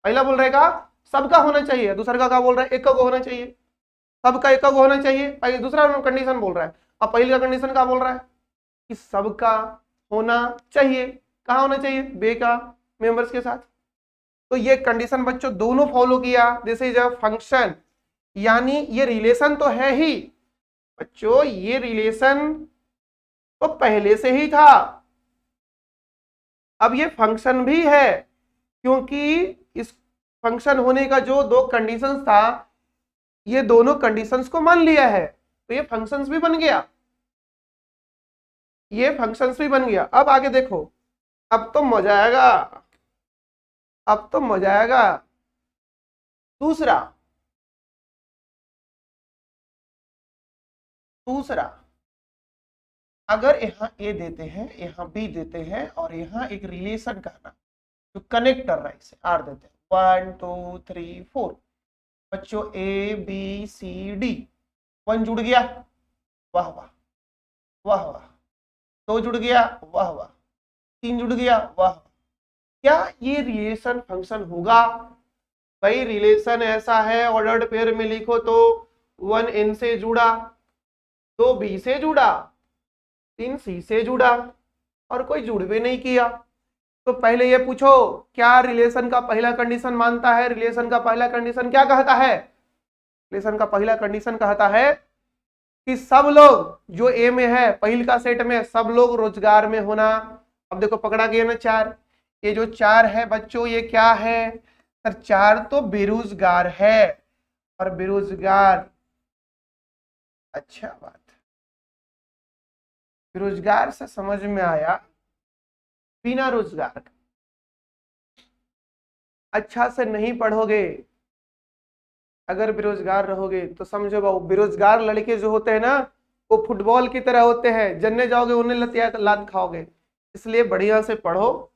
पहला बोल रहा है सबका होना चाहिए, दूसरा का क्या बोल रहा है एक को होना चाहिए, सबका एक को होना चाहिए। दूसरा कंडीशन बोल रहा है, अब पहले का कंडीशन क्या बोल रहा है कि सबका होना चाहिए। कहाँ होना चाहिए, बे का मेंबर्स के साथ। तो ये कंडीशन बच्चों दोनों फॉलो किया, दिस इज अ फंक्शन, यानी ये रिलेशन तो है ही बच्चों, ये रिलेशन तो पहले से ही था, अब ये फंक्शन भी है, क्योंकि इस फंक्शन होने का जो 2 कंडीशंस था ये दोनों कंडीशंस को मान लिया है, तो ये फंक्शंस भी बन गया, ये फंक्शंस भी बन गया। अब आगे देखो, अब तो मजा आएगा, अब तो मजा आएगा। दूसरा अगर यहाँ ए देते हैं, यहाँ बी देते हैं, और यहाँ एक रिलेशन कहना जो कनेक्ट कर रहा है, इसे आर देते हैं 1 2 3 4। बच्चों ए बी सी डी, 1 जुड़ गया, वाह वाह वाह वाह, 2 जुड़ गया, वाह वाह, 3 जुड़ गया, वाह। क्या ये रिलेशन फंक्शन होगा? भाई रिलेशन ऐसा है, ऑर्डर्ड पेयर में लिखो तो 1 एन से जुड़ा, 2 बी से जुड़ा, 3 सी से जुड़ा, और कोई जुड़ भी नहीं किया। तो पहले ये पूछो क्या रिलेशन का पहला कंडीशन मानता है? रिलेशन का पहला कंडीशन क्या कहता है? रिलेशन का पहला कंडीशन कहता है कि सब लोग जो ए में है, पहल का सेट में सब लोग रोजगार में होना। अब देखो पकड़ा गया ना 4, ये जो 4 है बच्चों ये क्या है सर? 4 तो बेरोजगार है, और बेरोजगार, अच्छा बात, बेरोजगार से समझ में आया बिना रोजगार। अच्छा से नहीं पढ़ोगे अगर बेरोजगार रहोगे तो समझो बाबू, बेरोजगार लड़के जो होते हैं ना वो फुटबॉल की तरह होते हैं, जन्ने जाओगे उन्हें लात खाओगे। इसलिए बढ़िया से पढ़ो।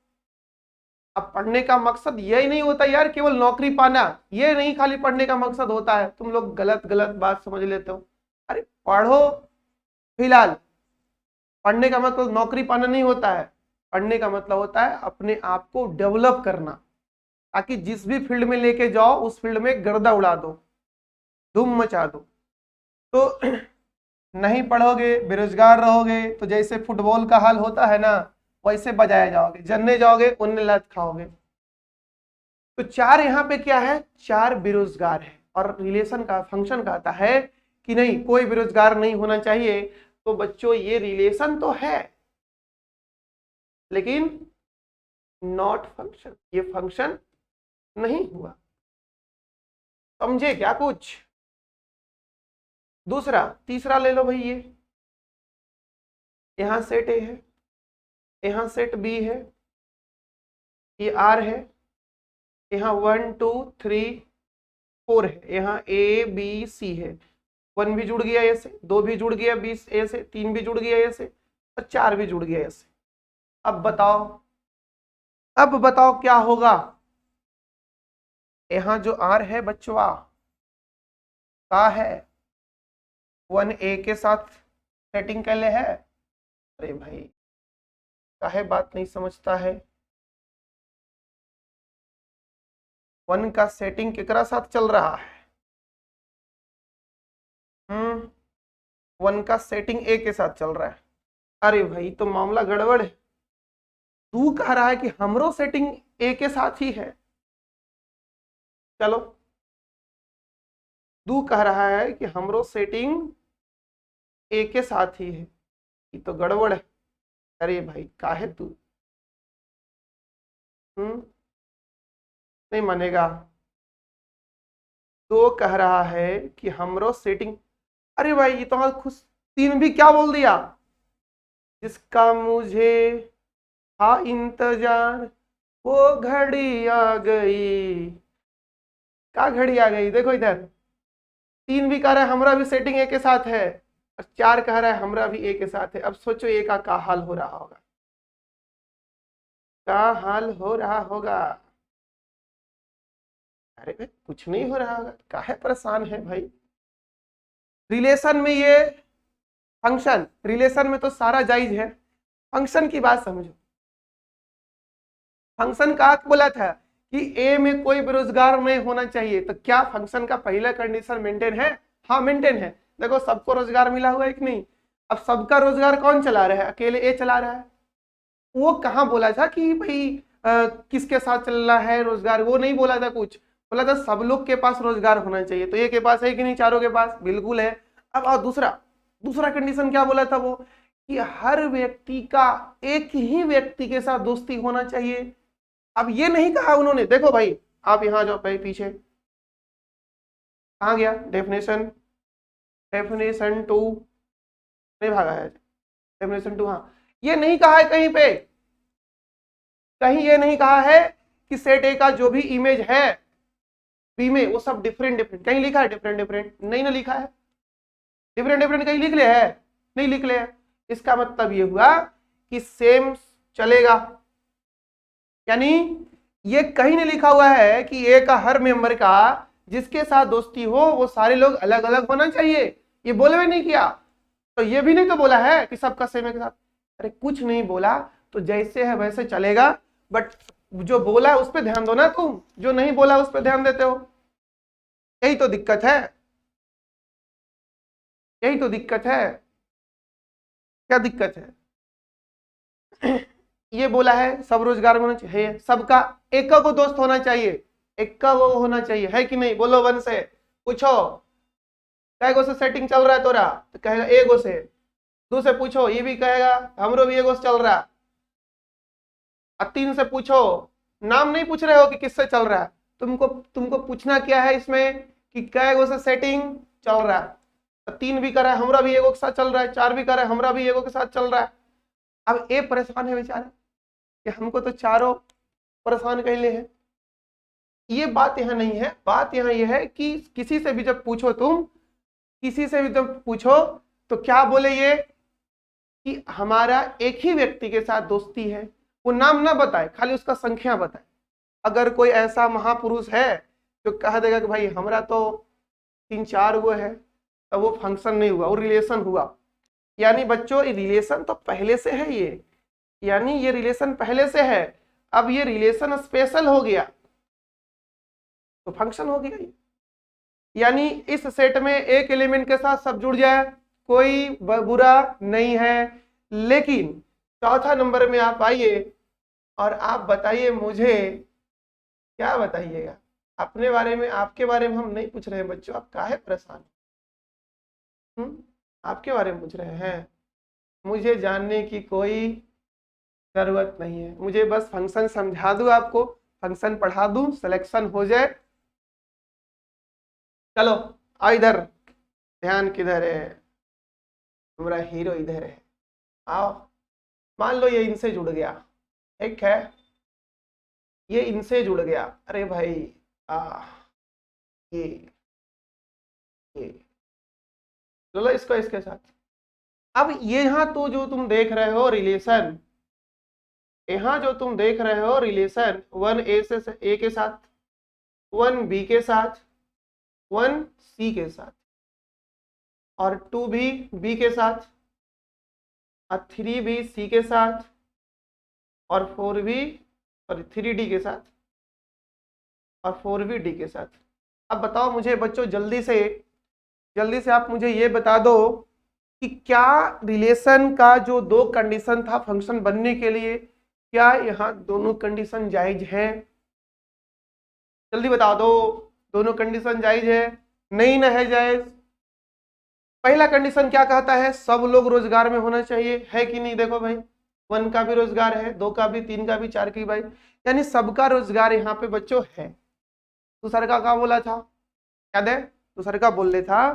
अब पढ़ने का मकसद यही नहीं होता यार केवल नौकरी पाना, ये नहीं खाली पढ़ने का मकसद होता है। तुम लोग गलत गलत बात समझ लेते हो। अरे पढ़ो, फिलहाल पढ़ने का मतलब नौकरी पाना नहीं होता है। पढ़ने का मतलब होता है अपने आप को डेवलप करना, ताकि जिस भी फील्ड में लेके जाओ उस फील्ड में गर्दा उड़ा दो, धूम मचा दो। तो नहीं पढ़ोगे, बेरोजगार रहोगे, तो जैसे फुटबॉल का हाल होता है ना वैसे बजाया जाओगे, जन्ने जाओगे उन्हें लात खाओगे। तो चार यहाँ पे क्या है, चार बेरोजगार है और रिलेशन का फंक्शन कहता है कि नहीं कोई बेरोजगार नहीं होना चाहिए। तो बच्चों ये रिलेशन तो है लेकिन नॉट फंक्शन, ये फंक्शन नहीं हुआ। समझे क्या कुछ? दूसरा, तीसरा ले लो भाई, ये यहां सेट ए है, यहां सेट बी है, ये आर है, यहाँ 1 2 3 4 है, यहाँ ए बी सी है। 1 भी जुड़ गया ए से, 2 भी जुड़ गया बी ए से, 3 भी जुड़ गया ए से और 4 भी जुड़ गया ए से। अब बताओ, अब बताओ क्या होगा? यहाँ जो आर है बच्चवा का है 1 ए के साथ सेटिंग कर ले है। अरे भाई काहे बात नहीं समझता है? 1 का सेटिंग केकरा साथ चल रहा है? 1 का सेटिंग ए के साथ चल रहा है। अरे भाई तो मामला गड़बड़ है। तू कह रहा है कि हमरो सेटिंग ए के साथ ही है। चलो, तू कह रहा है कि हमरो सेटिंग ए के साथ ही है, ये तो गड़बड़ है। अरे भाई काहे तू नहीं मानेगा? तो कह रहा है कि हमरो सेटिंग, अरे भाई ये तो खुद 3 भी क्या बोल दिया, जिसका मुझे था इंतजार वो घड़ी आ गई। क्या घड़ी आ गई? देखो इधर 3 भी कह रहा है हमरा भी सेटिंग ए के साथ है और 4 कह रहा है हमरा भी ए के साथ है। अब सोचो ए का क्या हाल हो रहा होगा, क्या हाल हो रहा होगा? अरे भाई कुछ नहीं हो रहा होगा, काहे परेशान है भाई? रिलेशन में ये फंक्शन, रिलेशन में तो सारा जायज है, फंक्शन की बात समझो। फंक्शन का बोला था कि ए में कोई बेरोजगार नहीं होना चाहिए, तो क्या फंक्शन का पहला कंडीशन मेंटेन है? हाँ मेंटेन है। देखो सबको रोजगार मिला हुआ है कि नहीं? अब सबका रोजगार कौन चला रहा है? अकेले ए चला रहा है। वो कहाँ बोला था कि भाई किसके साथ चल रहा है रोजगार? वो नहीं बोला था कुछ, बोला था सब लोग के पास रोजगार होना चाहिए। तो ए के पास है कि नहीं? चारों के पास बिल्कुल है। अब और दूसरा कंडीशन क्या बोला था वो, कि हर व्यक्ति का एक ही व्यक्ति के साथ दोस्ती होना चाहिए। अब ये नहीं कहा उन्होंने, देखो भाई आप यहां जाओ भाई, पीछे कहाँ गया? डेफिनेशन 2 नहीं भागा है, डेफिनेशन 2। हाँ ये नहीं कहा है कहीं पे, कहीं ये नहीं कहा है कि सेट ए का जो भी इमेज है बी में वो सब डिफरेंट, कहीं लिखा है डिफरेंट? नहीं ना लिखा है। डिफरेंट कहीं लिख ले है? नहीं लिख ले है। इसका मतलब ये हुआ कि सेम चलेगा, यानी ये कहीं नहीं लिखा हुआ है कि ए का हर मेंबर का जिसके साथ दोस्ती हो वो सारे लोग अलग अलग होना चाहिए, ये बोले भी नहीं किया। तो ये भी नहीं तो बोला है कि सबका सेम के साथ। अरे कुछ नहीं बोला, तो जैसे है वैसे चलेगा, बट जो बोला उस पर ध्यान दो ना तुम, जो नहीं बोला उस पर ध्यान देते हो। यही तो दिक्कत है, यही तो दिक्कत है। क्या दिक्कत है? ये बोला है सब रोजगार में होना चाहिए, सबका एक को दोस्त होना चाहिए, एक का वो होना चाहिए, है कि नहीं? बोलो 1 से पूछो कैगो से सेटिंग चल रहा है तोरा, तो कहेगा एगो से। 2 से पूछो, ये भी कहेगा हमरो भी एगो से चल रहा है। और 3 से पूछो, नाम नहीं पूछ रहे हो कि किससे चल रहा है, तुमको पूछना क्या है इसमें कि कैगो से सेटिंग चल रहा है। 3 भी कर रहा है हमरा भी एगो के साथ चल रहा है, 4 भी कर रहा है हमरा भी एगो के साथ चल रहा है। अब ए परेशान है बेचारा कि हमको तो चारों परेशान कैले हैं, ये बात यहाँ नहीं है। बात यहाँ ये है कि किसी से भी जब पूछो, तुम किसी से भी जब पूछो तो क्या बोले ये कि हमारा एक ही व्यक्ति के साथ दोस्ती है। वो नाम ना बताए, खाली उसका संख्या बताए। अगर कोई ऐसा महापुरुष है जो कह देगा कि भाई हमारा तो 3-4 वो है, तो वो फंक्शन नहीं हुआ, वो रिलेशन हुआ। यानी बच्चों रिलेशन तो पहले से है, ये रिलेशन पहले से है। अब ये रिलेशन स्पेशल हो गया तो फंक्शन हो गया। यानी इस सेट में एक एलिमेंट के साथ सब जुड़ जाए, कोई बुरा नहीं है। लेकिन चौथा नंबर में आप आइए और आप बताइए मुझे, क्या बताइएगा अपने बारे में। आपके बारे में हम नहीं पूछ रहे हैं बच्चों, आप काहे परेशान? आपके बारे में पूछ रहे हैं। मुझे जानने की कोई जरूरत नहीं है, मुझे बस फंक्शन समझा दूं, आपको फंक्शन पढ़ा दूं, सिलेक्शन हो जाए। चलो आओ इधर, ध्यान किधर है, हमारा हीरो इधर है। आओ, मान लो ये इनसे जुड़ गया, ठीक है, ये इनसे जुड़ गया। अरे भाई ये लो इसको इसके साथ। अब ये यहाँ तो जो तुम देख रहे हो रिलेशन, यहाँ जो तुम देख रहे हो रिलेशन 1A से A के साथ, 1B के साथ, 1C के साथ, और 2B B के साथ, और 3B C के साथ, और 4B सॉरी 3D के साथ, और 4B D के साथ। अब बताओ मुझे बच्चों जल्दी से आप मुझे ये बता दो कि क्या रिलेशन का जो 2 कंडीशन था फंक्शन बनने के लिए, क्या यहाँ दोनों कंडीशन जायज हैं? जल्दी बता दो, दोनों कंडीशन जायज है? नहीं ना है जायज। पहला कंडीशन क्या कहता है, सब लोग रोजगार में होना चाहिए, है कि नहीं? देखो भाई 1 का भी रोजगार है, 2 का भी, 3 का भी, 4 की भाई, यानी सबका रोजगार यहाँ पे बच्चों है। दूसरा का क्या बोला था, याद है? दूसरा का बोल था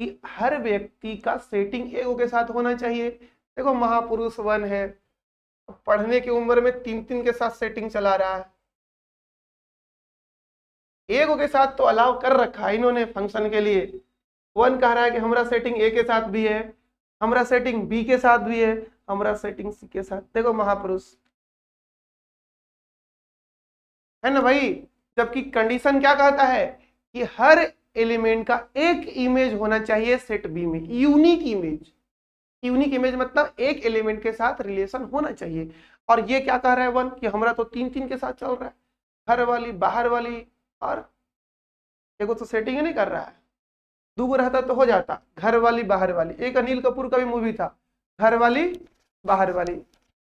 कि हर व्यक्ति का सेटिंग एगो के साथ होना चाहिए। देखो महापुरुष 1 है, पढ़ने की उम्र में 3-3 के साथ सेटिंग चला रहा है। एगो के साथ तो अलाउ कर रखा है इन्होंने फंक्शन के लिए। 1 कह रहा है कि हमारा सेटिंग ए के साथ भी है, हमारा सेटिंग बी के साथ भी है, हमारा सेटिंग सी के साथ। देखो महापुरुष है ना भाई। जबकि कंडीशन क्या कहता है कि हर एलिमेंट का एक इमेज होना चाहिए सेट बी में, यूनिक इमेज। यूनिक इमेज मतलब एक एलिमेंट के साथ रिलेशन होना चाहिए। और ये क्या कह रहा है 1 कि हमारा तो 3-3 के साथ चल रहा है, घर वाली बाहर वाली, और देखो तो सेटिंग ही नहीं कर रहा है। 2 रहता तो हो जाता, घर वाली बाहर वाली। एक अनिल कपूर का भी मूवी था, घर वाली बाहर वाली।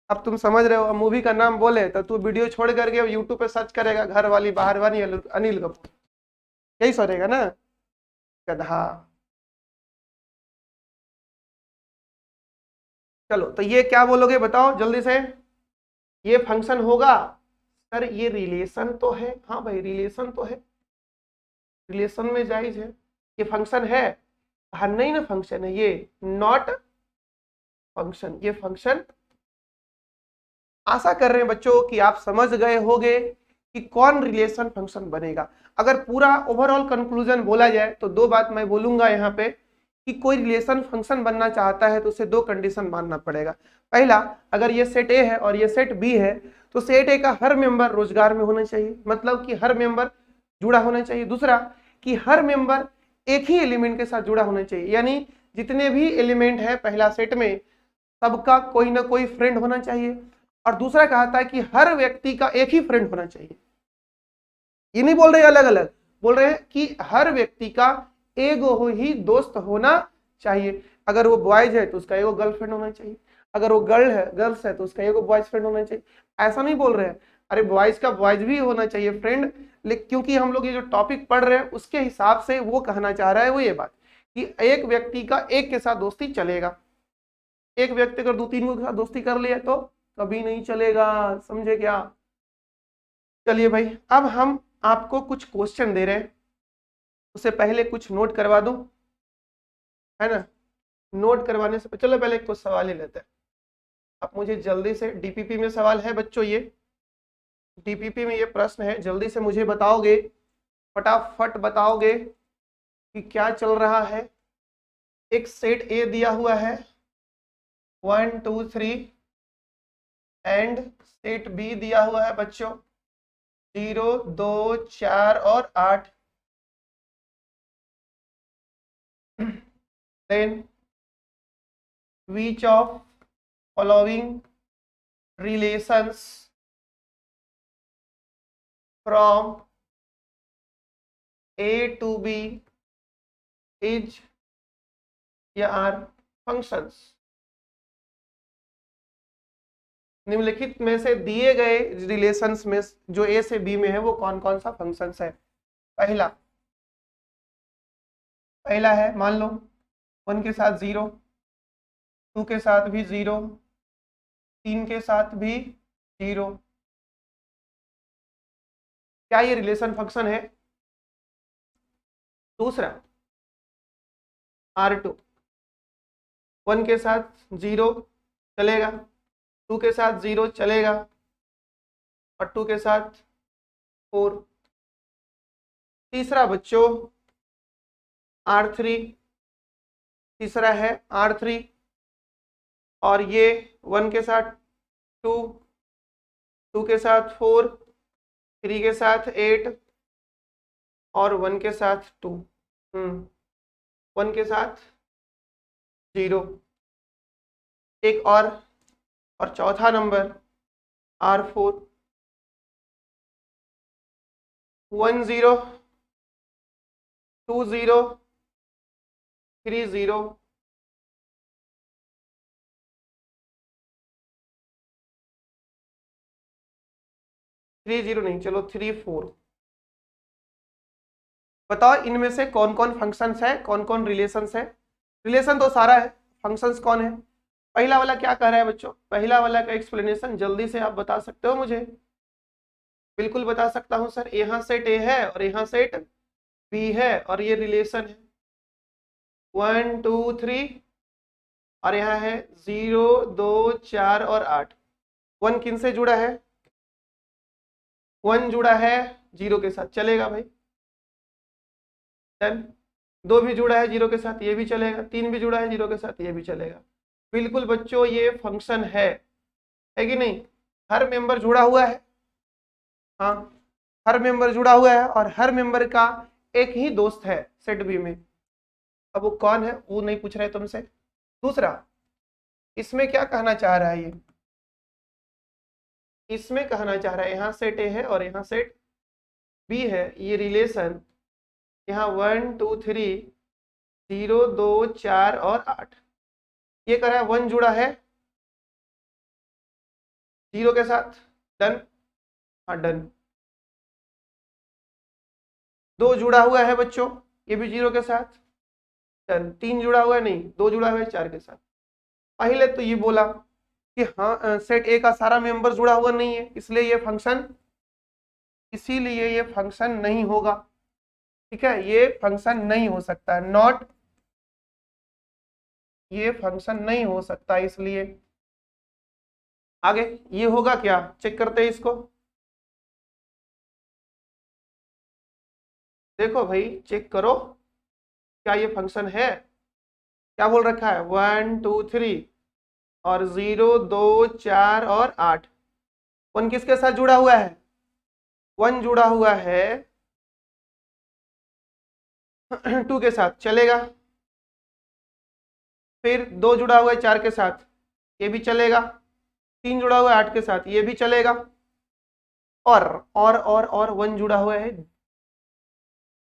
अब तुम समझ रहे हो, मूवी का नाम बोले तो तू वीडियो छोड़ करके यूट्यूब पे सर्च करेगा घर वाली बाहर वाली अनिल कपूर, यही सोचेगा ना गधा। चलो तो ये क्या बोलोगे बताओ जल्दी से। ये फंक्शन होगा सर, ये रिलेशन तो है। हाँ भाई रिलेशन तो है, रिलेशन में जायज है। ये फंक्शन है? हाँ नहीं ना फंक्शन है, ये नॉट फंक्शन, ये फंक्शन। आशा कर रहे हैं बच्चों कि आप समझ गए होंगे कि कौन रिलेशन फंक्शन बनेगा। अगर पूरा ओवरऑल कंक्लूजन बोला जाए तो 2 बात मैं बोलूंगा यहाँ पे कि कोई रिलेशन फंक्शन बनना चाहता है तो उसे 2 कंडीशन मानना पड़ेगा। पहला, अगर ये सेट ए है और ये सेट बी है तो सेट ए का हर मेंबर रोजगार में होना चाहिए, मतलब कि हर मेंबर जुड़ा होना चाहिए। दूसरा कि हर मेंबर एक ही एलिमेंट के साथ जुड़ा होना चाहिए, यानी जितने भी एलिमेंट है पहला सेट में सबका कोई ना कोई फ्रेंड होना चाहिए। और दूसरा कहता है कि हर व्यक्ति का एक ही फ्रेंड होना चाहिए। ये नहीं बोल रहे अलग अलग, बोल रहे हैं कि हर व्यक्ति का एगो ही दोस्त होना चाहिए। अगर वो बॉयज है तो उसका एगो गर्लफ्रेंड होना चाहिए, अगर वो गर्ल्स है तो उसका एगो बॉयज फ्रेंड होना चाहिए। ऐसा नहीं बोल रहे हैं, अरे बॉयज का बॉयज भी होना चाहिए फ्रेंड, लेकिन क्योंकि हम लोग ये जो टॉपिक पढ़ रहे हैं उसके हिसाब से वो कहना चाह रहा है वो ये बात कि एक व्यक्ति का एक के साथ दोस्ती चलेगा। एक व्यक्ति अगर 2-3 के साथ दोस्ती कर लिया तो कभी नहीं चलेगा, समझे क्या? चलिए भाई, अब हम आपको कुछ क्वेश्चन दे रहे हैं, उससे पहले कुछ नोट करवा दूं, है ना? नोट करवाने से चलो पहले कुछ सवाल ही लेते हैं। अब मुझे जल्दी से, डीपीपी में सवाल है बच्चों, ये डीपीपी में ये प्रश्न है, जल्दी से मुझे बताओगे, फटाफट बताओगे कि क्या चल रहा है। एक सेट ए दिया हुआ है 1 2 3 एंड सेट बी दिया हुआ है बच्चों 0 2 4 और 8। Then which of following relations from A to B is या आर फंक्शंस। निम्नलिखित में से दिए गए रिलेशंस में जो ए से बी में है वो कौन कौन सा फंक्शंस है। पहला है, मान लो 1 के साथ 0, 2 के साथ भी 0, 3 के साथ भी 0। क्या ये रिलेशन फंक्शन है। दूसरा R2, 1 के साथ 0 चलेगा, 2 के साथ 0 चलेगा और 2 के साथ 4। तीसरा बच्चों R3, तीसरा है R3 और ये 1 के साथ 2, 2 के साथ 4, 3 के साथ 8 और 1 के साथ 2, 1 के साथ 0। एक और चौथा नंबर R4, 1 0 2 0 3 0। थ्री जीरो नहीं, चलो 3 4। बताओ इनमें से कौन कौन फंक्शंस है, कौन कौन रिलेशंस है। रिलेशन तो सारा है, फंक्शंस कौन है। पहला वाला क्या कह रहा है बच्चों, पहला वाला का एक्सप्लेनेशन जल्दी से आप बता सकते हो मुझे। बिल्कुल बता सकता हूं सर, यहाँ सेट ए है और यहाँ सेट बी है और ये रिलेशन है 1 2 3 और यहाँ है 0 2 4 और 8। 1 किन से जुड़ा है, 1 जुड़ा है 0 के साथ, चलेगा भाई। 2 भी जुड़ा है 0 के साथ, ये भी चलेगा। 3 भी जुड़ा है 0 के साथ, ये भी चलेगा। बिल्कुल बच्चों ये फंक्शन है कि नहीं। हर मेंबर जुड़ा हुआ है, हाँ हर मेंबर जुड़ा हुआ है और हर मेंबर का एक ही दोस्त है सेट बी में। अब वो कौन है वो नहीं पूछ रहे तुमसे। दूसरा इसमें क्या कहना चाह रहा है, ये इसमें कहना चाह रहा है यहाँ सेट ए है और यहाँ सेट बी है। ये रिलेशन यहाँ 1 2 3 0 2 4 और 8। ये कह रहा है 1 जुड़ा है 0 के साथ, डन, हाँ डन। 2 जुड़ा हुआ है बच्चों, ये भी 0 के साथ, डन। 3 जुड़ा हुआ है, नहीं 2 जुड़ा हुआ है 4 के साथ। पहले तो ये बोला कि हाँ सेट ए का सारा मेंबर जुड़ा हुआ नहीं है, इसलिए ये फंक्शन नहीं होगा। ठीक है, ये फंक्शन नहीं हो सकता है, नॉट, ये फंक्शन नहीं हो सकता। इसलिए आगे ये होगा क्या, चेक करते हैं इसको। देखो भाई चेक करो, क्या ये फंक्शन है। क्या बोल रखा है 1 2 3 और 0 2 4 और 8। 1 किसके साथ जुड़ा हुआ है, 1 जुड़ा हुआ है 2 के साथ, चलेगा। फिर 2 जुड़ा हुआ है 4 के साथ, ये भी चलेगा। 3 जुड़ा हुआ है 8 के साथ, ये भी चलेगा। और 1 जुड़ा हुआ है।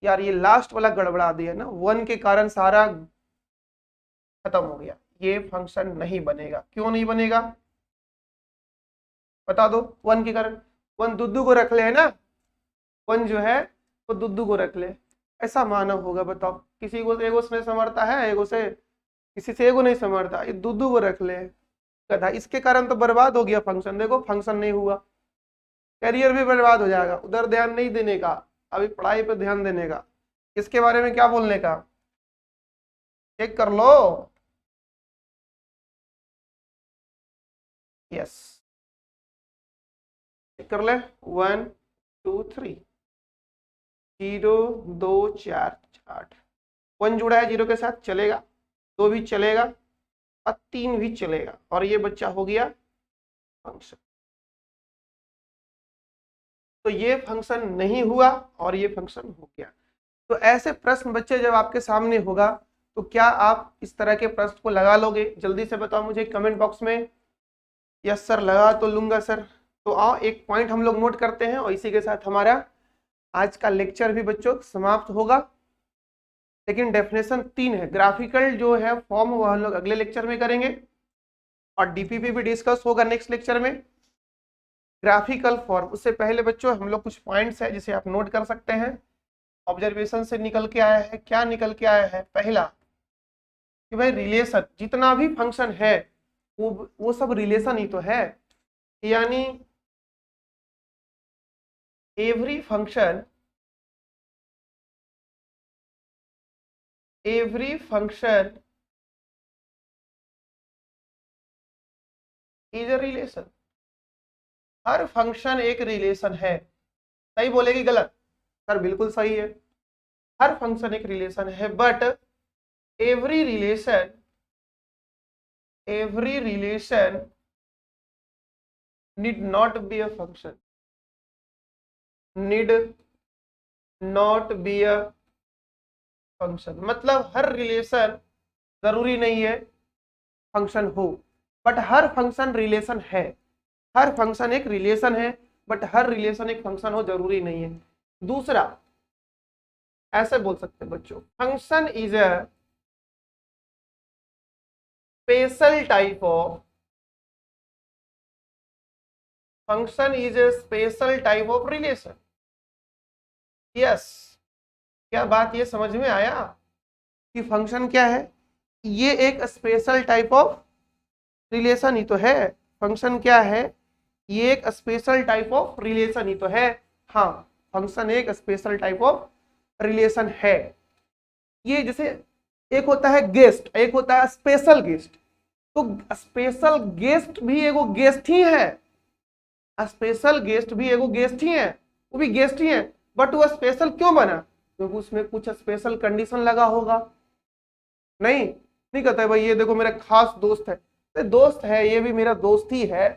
यार ये लास्ट वाला गड़बड़ा दिया ना, 1 के कारण सारा खत्म हो गया। ये फंक्शन नहीं बनेगा। क्यों नहीं बनेगा बता दो। 1 के कारण 1 दुद्दू को रख ले है ना, 1 जो है वो दुद्दू को रख ले। ऐसा मानव होगा बताओ, किसी को एगो से समझता है, एगो से किसी से एगो नहीं समझता, ये दुद्दू को रख ले गधा। इसके कारण तो बर्बाद हो गया फंक्शन। देखो फंक्शन नहीं हुआ, करियर भी बर्बाद हो जाएगा। उधर ध्यान नहीं देने का, अभी पढ़ाई पे ध्यान देने का। इसके बारे में क्या बोलने का, चेक कर लो। यस चेक कर ले, 1 2 3, 0 2 4 8, 1 जुड़ा है 0 के साथ, चलेगा, 2 भी चलेगा और 3 भी चलेगा, और ये बच्चा हो गया फंक्शन। तो ये फंक्शन नहीं हुआ और ये फंक्शन हो गया। तो ऐसे प्रश्न बच्चे जब आपके सामने होगा तो क्या आप इस तरह के प्रश्न को लगा लोगे? जल्दी से बताओ मुझे कमेंट बॉक्स में। यस सर, लगा तो लूंगा सर। तो आओ एक पॉइंट हम लोग नोट करते हैं और इसी के साथ हमारा आज का लेक्चर भी बच्चों समाप्त होगा। लेकिन डेफिनेशन 3 है, ग्राफिकल जो है फॉर्म वो हम लोग अगले लेक्चर में करेंगे और डीपीपी भी डिस्कस होगा नेक्स्ट लेक्चर में। ग्राफिकल फॉर्म, उससे पहले बच्चों हम लोग कुछ पॉइंट्स है जिसे आप नोट कर सकते हैं। ऑब्जर्वेशन से निकल के आया है, क्या निकल के आया है? पहला कि भाई रिलेशन, जितना भी फंक्शन है वो सब रिलेशन ही तो है, यानी every function is a relation. Her function एक रिलेशन है। सही बोलेगी गलत? सर बिल्कुल सही है, हर फंक्शन एक रिलेशन है, but every relation need not be a function, need not be a function। मतलब हर रिलेशन जरूरी नहीं है फंक्शन हो, बट हर फंक्शन रिलेशन है। हर फंक्शन एक रिलेशन है, बट हर रिलेशन एक फंक्शन हो जरूरी नहीं है। दूसरा ऐसे बोल सकते हैं बच्चों, function is a special type of relation. Yes, क्या बात ये समझ में आया कि फंक्शन क्या है? ये एक स्पेशल टाइप ऑफ रिलेशन ही तो है। फंक्शन क्या है? ये एक स्पेशल टाइप ऑफ रिलेशन ही तो है। हाँ, फंक्शन एक स्पेशल टाइप ऑफ रिलेशन है। ये जैसे एक होता है गेस्ट, एक होता है स्पेशल गेस्ट। तो स्पेशल गेस्ट भी एगो गेस्ट ही है, स्पेशल गेस्ट भी एगो गेस्ट ही है, वो भी गेस्ट ही है, बट वो स्पेशल क्यों बना? क्योंकि उसमें कुछ स्पेशल कंडीशन लगा होगा। नहीं कहता है भाई ये देखो मेरा खास दोस्त है, तो दोस्त है, ये भी मेरा दोस्त ही है,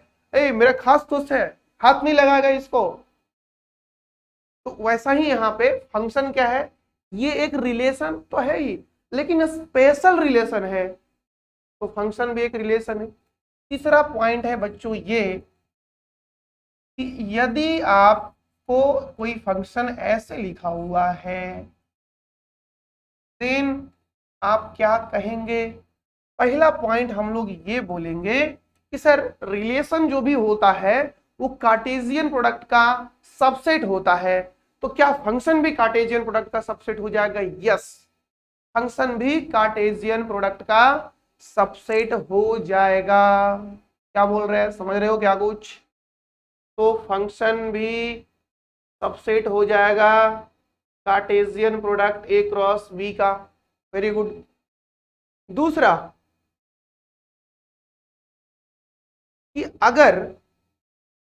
मेरा खास दोस्त है, हाथ नहीं लगाएगा इसको। तो वैसा ही यहाँ पे फंक्शन क्या है? ये एक रिलेशन तो है ही, लेकिन स्पेशल रिलेशन है, तो फंक्शन भी एक रिलेशन है। तीसरा पॉइंट है बच्चों ये कि यदि आपको कोई फंक्शन ऐसे लिखा हुआ है, देन आप क्या कहेंगे? पहला पॉइंट हम लोग ये बोलेंगे कि सर रिलेशन जो भी होता है वो कार्टेशियन प्रोडक्ट का सबसेट होता है। तो क्या फंक्शन भी कार्टेशियन प्रोडक्ट का सबसेट हो जाएगा? यस, फंक्शन भी कार्टेशियन प्रोडक्ट का सबसेट हो जाएगा। क्या बोल रहे हैं, समझ रहे हो क्या कुछ? तो फंक्शन भी सबसेट हो जाएगा Cartesian product A cross B का। Very good. दूसरा कि अगर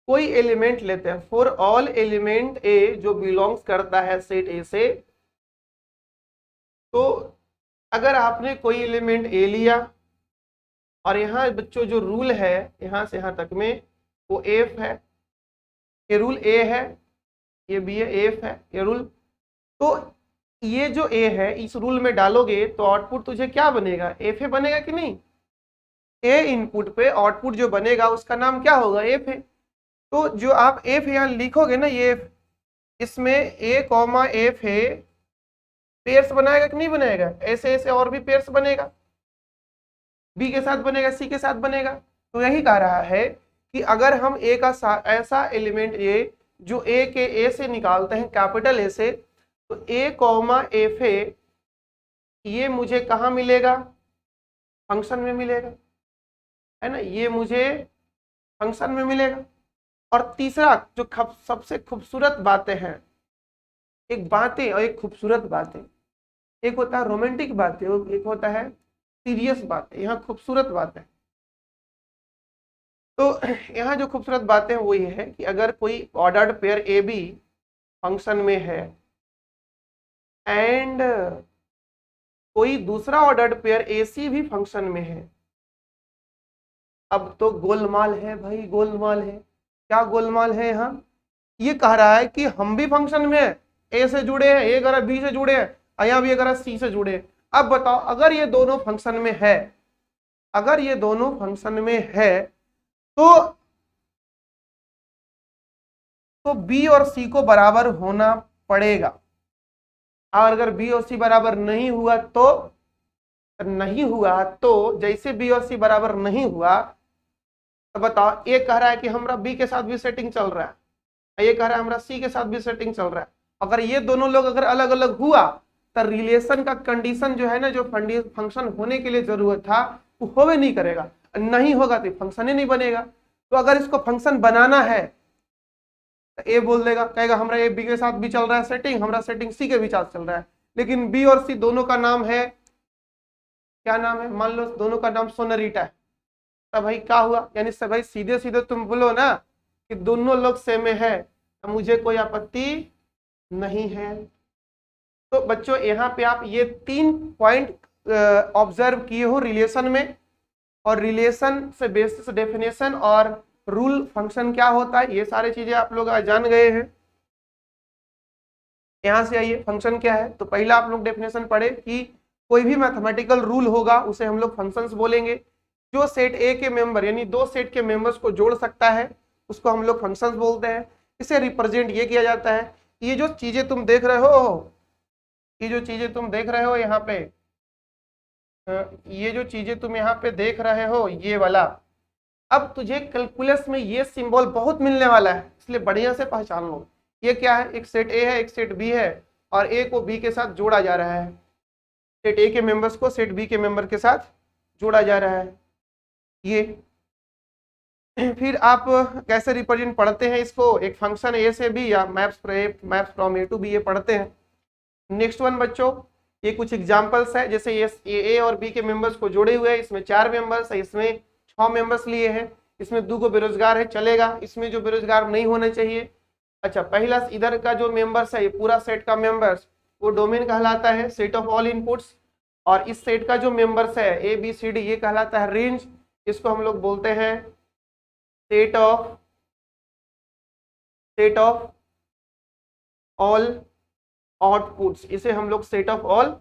कोई एलिमेंट लेते हैं, फॉर ऑल एलिमेंट ए जो बिलोंग्स करता है सेट ए से, तो अगर आपने कोई एलिमेंट ए लिया और यहाँ बच्चों जो रूल है यहां से यहां तक में वो एफ है, ये रूल ए है, ये बी है, एफ है ये रूल। तो ये जो ए है इस रूल में डालोगे तो आउटपुट तुझे क्या बनेगा? एफ ए बनेगा कि नहीं? ए इनपुट पे आउटपुट जो बनेगा उसका नाम क्या होगा? F A. तो जो आप एफ यहाँ लिखोगे ना, ये इसमें ए कॉमा एफ है, पेयर्स बनाएगा कि नहीं बनाएगा? ऐसे ऐसे और भी पेयर्स बनेगा, बी के साथ बनेगा, सी के साथ बनेगा। तो यही कह रहा है कि अगर हम ए का ऐसा एलिमेंट ए जो ए के ए से निकालते हैं, कैपिटल ए से, तो ए कॉमा एफ ए ये मुझे कहाँ मिलेगा? फंक्शन में मिलेगा, है ना, ये मुझे फंक्शन में मिलेगा। और तीसरा जो सबसे खूबसूरत बातें हैं, एक बातें और एक खूबसूरत बातें, एक होता है रोमांटिक बातें, एक होता है सीरियस बातें, यहाँ खूबसूरत बातें। तो यहाँ जो खूबसूरत बात है वो ये है कि अगर कोई ordered pair A B function में है एंड कोई दूसरा ऑर्डर्ड पेयर ए सी भी फंक्शन में है, अब तो गोलमाल है भाई, गोलमाल है। क्या गोलमाल है यहाँ? ये कह रहा है कि हम भी फंक्शन में है, ए से जुड़े हैं, ए अगर बी से जुड़े हैं, यहाँ भी अगर सी से जुड़े हैं। अब बताओ, अगर ये दोनों फंक्शन में है, अगर ये दोनों फंक्शन में है तो बी और सी को बराबर होना पड़ेगा। और अगर बी और सी बराबर नहीं हुआ तो जैसे बी और सी बराबर नहीं हुआ तो बताओ, ये कह रहा है कि हमारा बी के साथ भी सेटिंग चल रहा है, ये कह रहा है हमारा सी के साथ भी सेटिंग चल रहा है। अगर ये दोनों लोग अगर अलग अलग हुआ तो रिलेशन का कंडीशन जो है ना, जो फंक्शन होने के लिए जरूरत था वो होवे नहीं करेगा, नहीं होगा तो फंक्शन ही नहीं बनेगा। तो अगर इसको फंक्शन बनाना है तो ए बोल देगा, कहेगा हमारा ए बी के साथ भी चल रहा है सेटिंग, हमारा सेटिंग सी के भी साथ चल रहा है। लेकिन बी और सी दोनों का नाम है, क्या नाम है? मान लो दोनों का नाम सोनारीटा है। तब भाई क्या हुआ? यानी सब भाई सीधे सीधे तुम बोलो ना कि दोनों लोग सेम में है, तो मुझे कोई आपत्ति नहीं है। तो बच्चों यहाँ पे आप ये 3 पॉइंट ऑब्जर्व किए हो रिलेशन में, और रिलेशन से बेसिस डेफिनेशन और रूल फंक्शन क्या होता है, ये सारी चीजें आप लोग जान गए हैं। यहां से आइए, फंक्शन क्या है? तो पहला आप लोग डेफिनेशन पढ़े कि कोई भी मैथमेटिकल रूल होगा उसे हम लोग फंक्शंस बोलेंगे। जो सेट ए के मेंबर यानी 2 सेट के मेंबर्स को जोड़ सकता है उसको हम लोग फंक्शंस बोलते हैं। इसे रिप्रेजेंट ये किया जाता है, ये जो चीजें तुम देख रहे हो, ये जो चीजें तुम देख रहे हो यहाँ पे, ये जो चीजें तुम यहाँ पे देख रहे हो ये वाला, अब तुझे कैलकुलस में ये सिंबल बहुत मिलने वाला है, इसलिए बढ़िया से पहचान लो। ये क्या है? एक सेट ए है, एक सेट बी है, और ए को बी के साथ जोड़ा जा रहा है। सेट ए के मेंबर्स को सेट बी के मेंबर के साथ जोड़ा जा रहा है। ये फिर आप कैसे रिप्रेजेंट पढ़ते हैं इसको? एक फंक्शन ए से बी या maps from A to B, ये पढ़ते हैं। नेक्स्ट वन बच्चों, ये कुछ एग्जांपल्स है। जैसे ये ए और बी के मेंबर्स को जोड़े हुए हैं, इसमें 4 मेंबर्स है, इसमें 6 मेंबर्स लिए हैं, इसमें 2 को बेरोजगार है, चलेगा। इसमें जो बेरोजगार नहीं होने चाहिए, अच्छा पहला इधर का जो मेंबर्स है, ये पूरा सेट का मेंबर्स वो डोमेन कहलाता है, सेट ऑफ ऑल इनपुट्स। और इस सेट का जो मेंबर्स है ए बी सी डी, ये कहलाता है रेंज। इसको हम लोग बोलते हैं सेट ऑफ ऑल आउटपुट्स, इसे हम लोग सेट ऑफ ऑल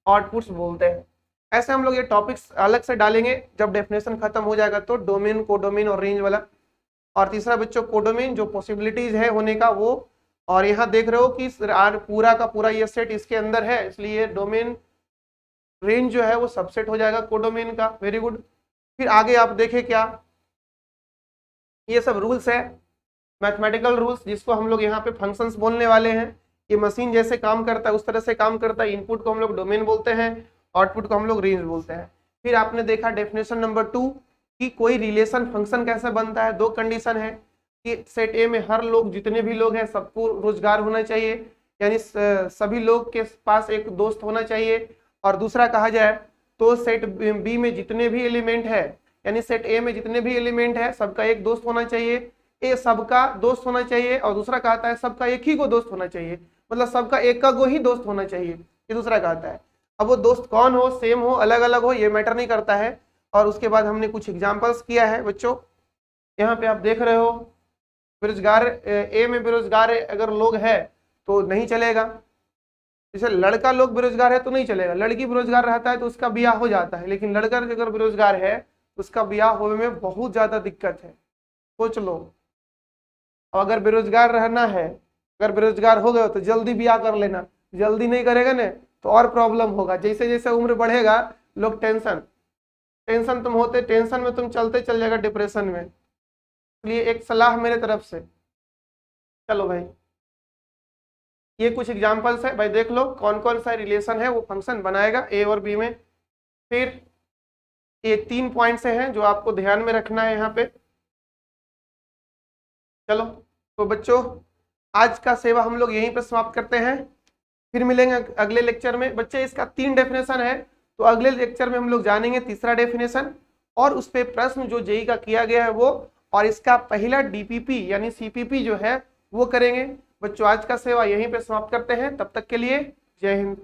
आउटपुट्स बोलते हैं। ऐसे हम लोग ये टॉपिक्स अलग से डालेंगे जब डेफिनेशन खत्म हो जाएगा तो, डोमेन, कोडोमेन और रेंज वाला। और तीसरा बच्चों कोडोमेन, जो पॉसिबिलिटीज है होने का वो। और यहाँ देख रहे हो कि पूरा का पूरा ये सेट इसके अंदर है, इसलिए डोमेन रेंज जो है वो सबसेट हो जाएगा कोडोमेन का। Very good. फिर आगे आप देखें क्या, ये सब रूल्स है, मैथमेटिकल रूल्स, जिसको हम लोग यहाँ पे फंक्शंस बोलने वाले हैं। ये मशीन जैसे काम करता है उस तरह से काम करता है। इनपुट को हम लोग डोमेन बोलते हैं, आउटपुट को हम लोग रेंज बोलते हैं। फिर आपने देखा डेफिनेशन नंबर 2 कि कोई रिलेशन फंक्शन कैसे बनता है। 2 कंडीशन है कि सेट ए में हर लोग, जितने भी लोग हैं, सबको रोजगार होना चाहिए, यानी सभी लोग के पास एक दोस्त होना चाहिए। और दूसरा कहा जाए तो सेट बी में जितने भी एलिमेंट है, यानी सेट ए में जितने भी एलिमेंट है सबका एक दोस्त होना चाहिए, ए सबका दोस्त होना चाहिए। और दूसरा कहता है सबका एक ही को दोस्त होना चाहिए, मतलब सबका एक का को ही दोस्त होना चाहिए, ये दूसरा कहता है। अब वो दोस्त कौन हो, सेम हो, अलग अलग हो, ये मैटर नहीं करता है। और उसके बाद हमने कुछ एग्जांपल्स किया है बच्चों। यहाँ पे आप देख रहे हो बेरोजगार, ए में बेरोजगार अगर लोग है तो नहीं चलेगा। जैसे लड़का लोग बेरोजगार है तो नहीं चलेगा, लड़की बेरोजगार रहता है तो उसका ब्याह हो जाता है, लेकिन लड़का अगर बेरोजगार है तो उसका ब्याह होने में बहुत ज्यादा दिक्कत है। सोच लो, अगर बेरोजगार रहना है, अगर बेरोजगार हो गए तो जल्दी ब्याह कर लेना, जल्दी नहीं करेगा ना तो और प्रॉब्लम होगा। जैसे जैसे उम्र बढ़ेगा लोग टेंशन तुम होते, टेंशन में तुम चलते चल जाएगा डिप्रेशन में। इसलिए एक सलाह मेरे तरफ से, चलो भाई ये कुछ एग्जांपल्स है भाई, देख लो कौन कौन सा रिलेशन है वो फंक्शन बनाएगा ए और बी में। फिर ये 3 पॉइंट्स हैं जो आपको ध्यान में रखना है यहाँ पे। चलो तो बच्चों आज का सेवा हम लोग यहीं पर समाप्त करते हैं, फिर मिलेंगे अगले लेक्चर में। बच्चे इसका 3 डेफिनेशन है, तो अगले लेक्चर में हम लोग जानेंगे तीसरा डेफिनेशन, और उस पे प्रश्न जो जेई का किया गया है वो, और इसका पहला डीपीपी यानी सीपीपी जो है वो करेंगे। बच्चों आज का सेवा यहीं पे समाप्त करते हैं, तब तक के लिए जय हिंद।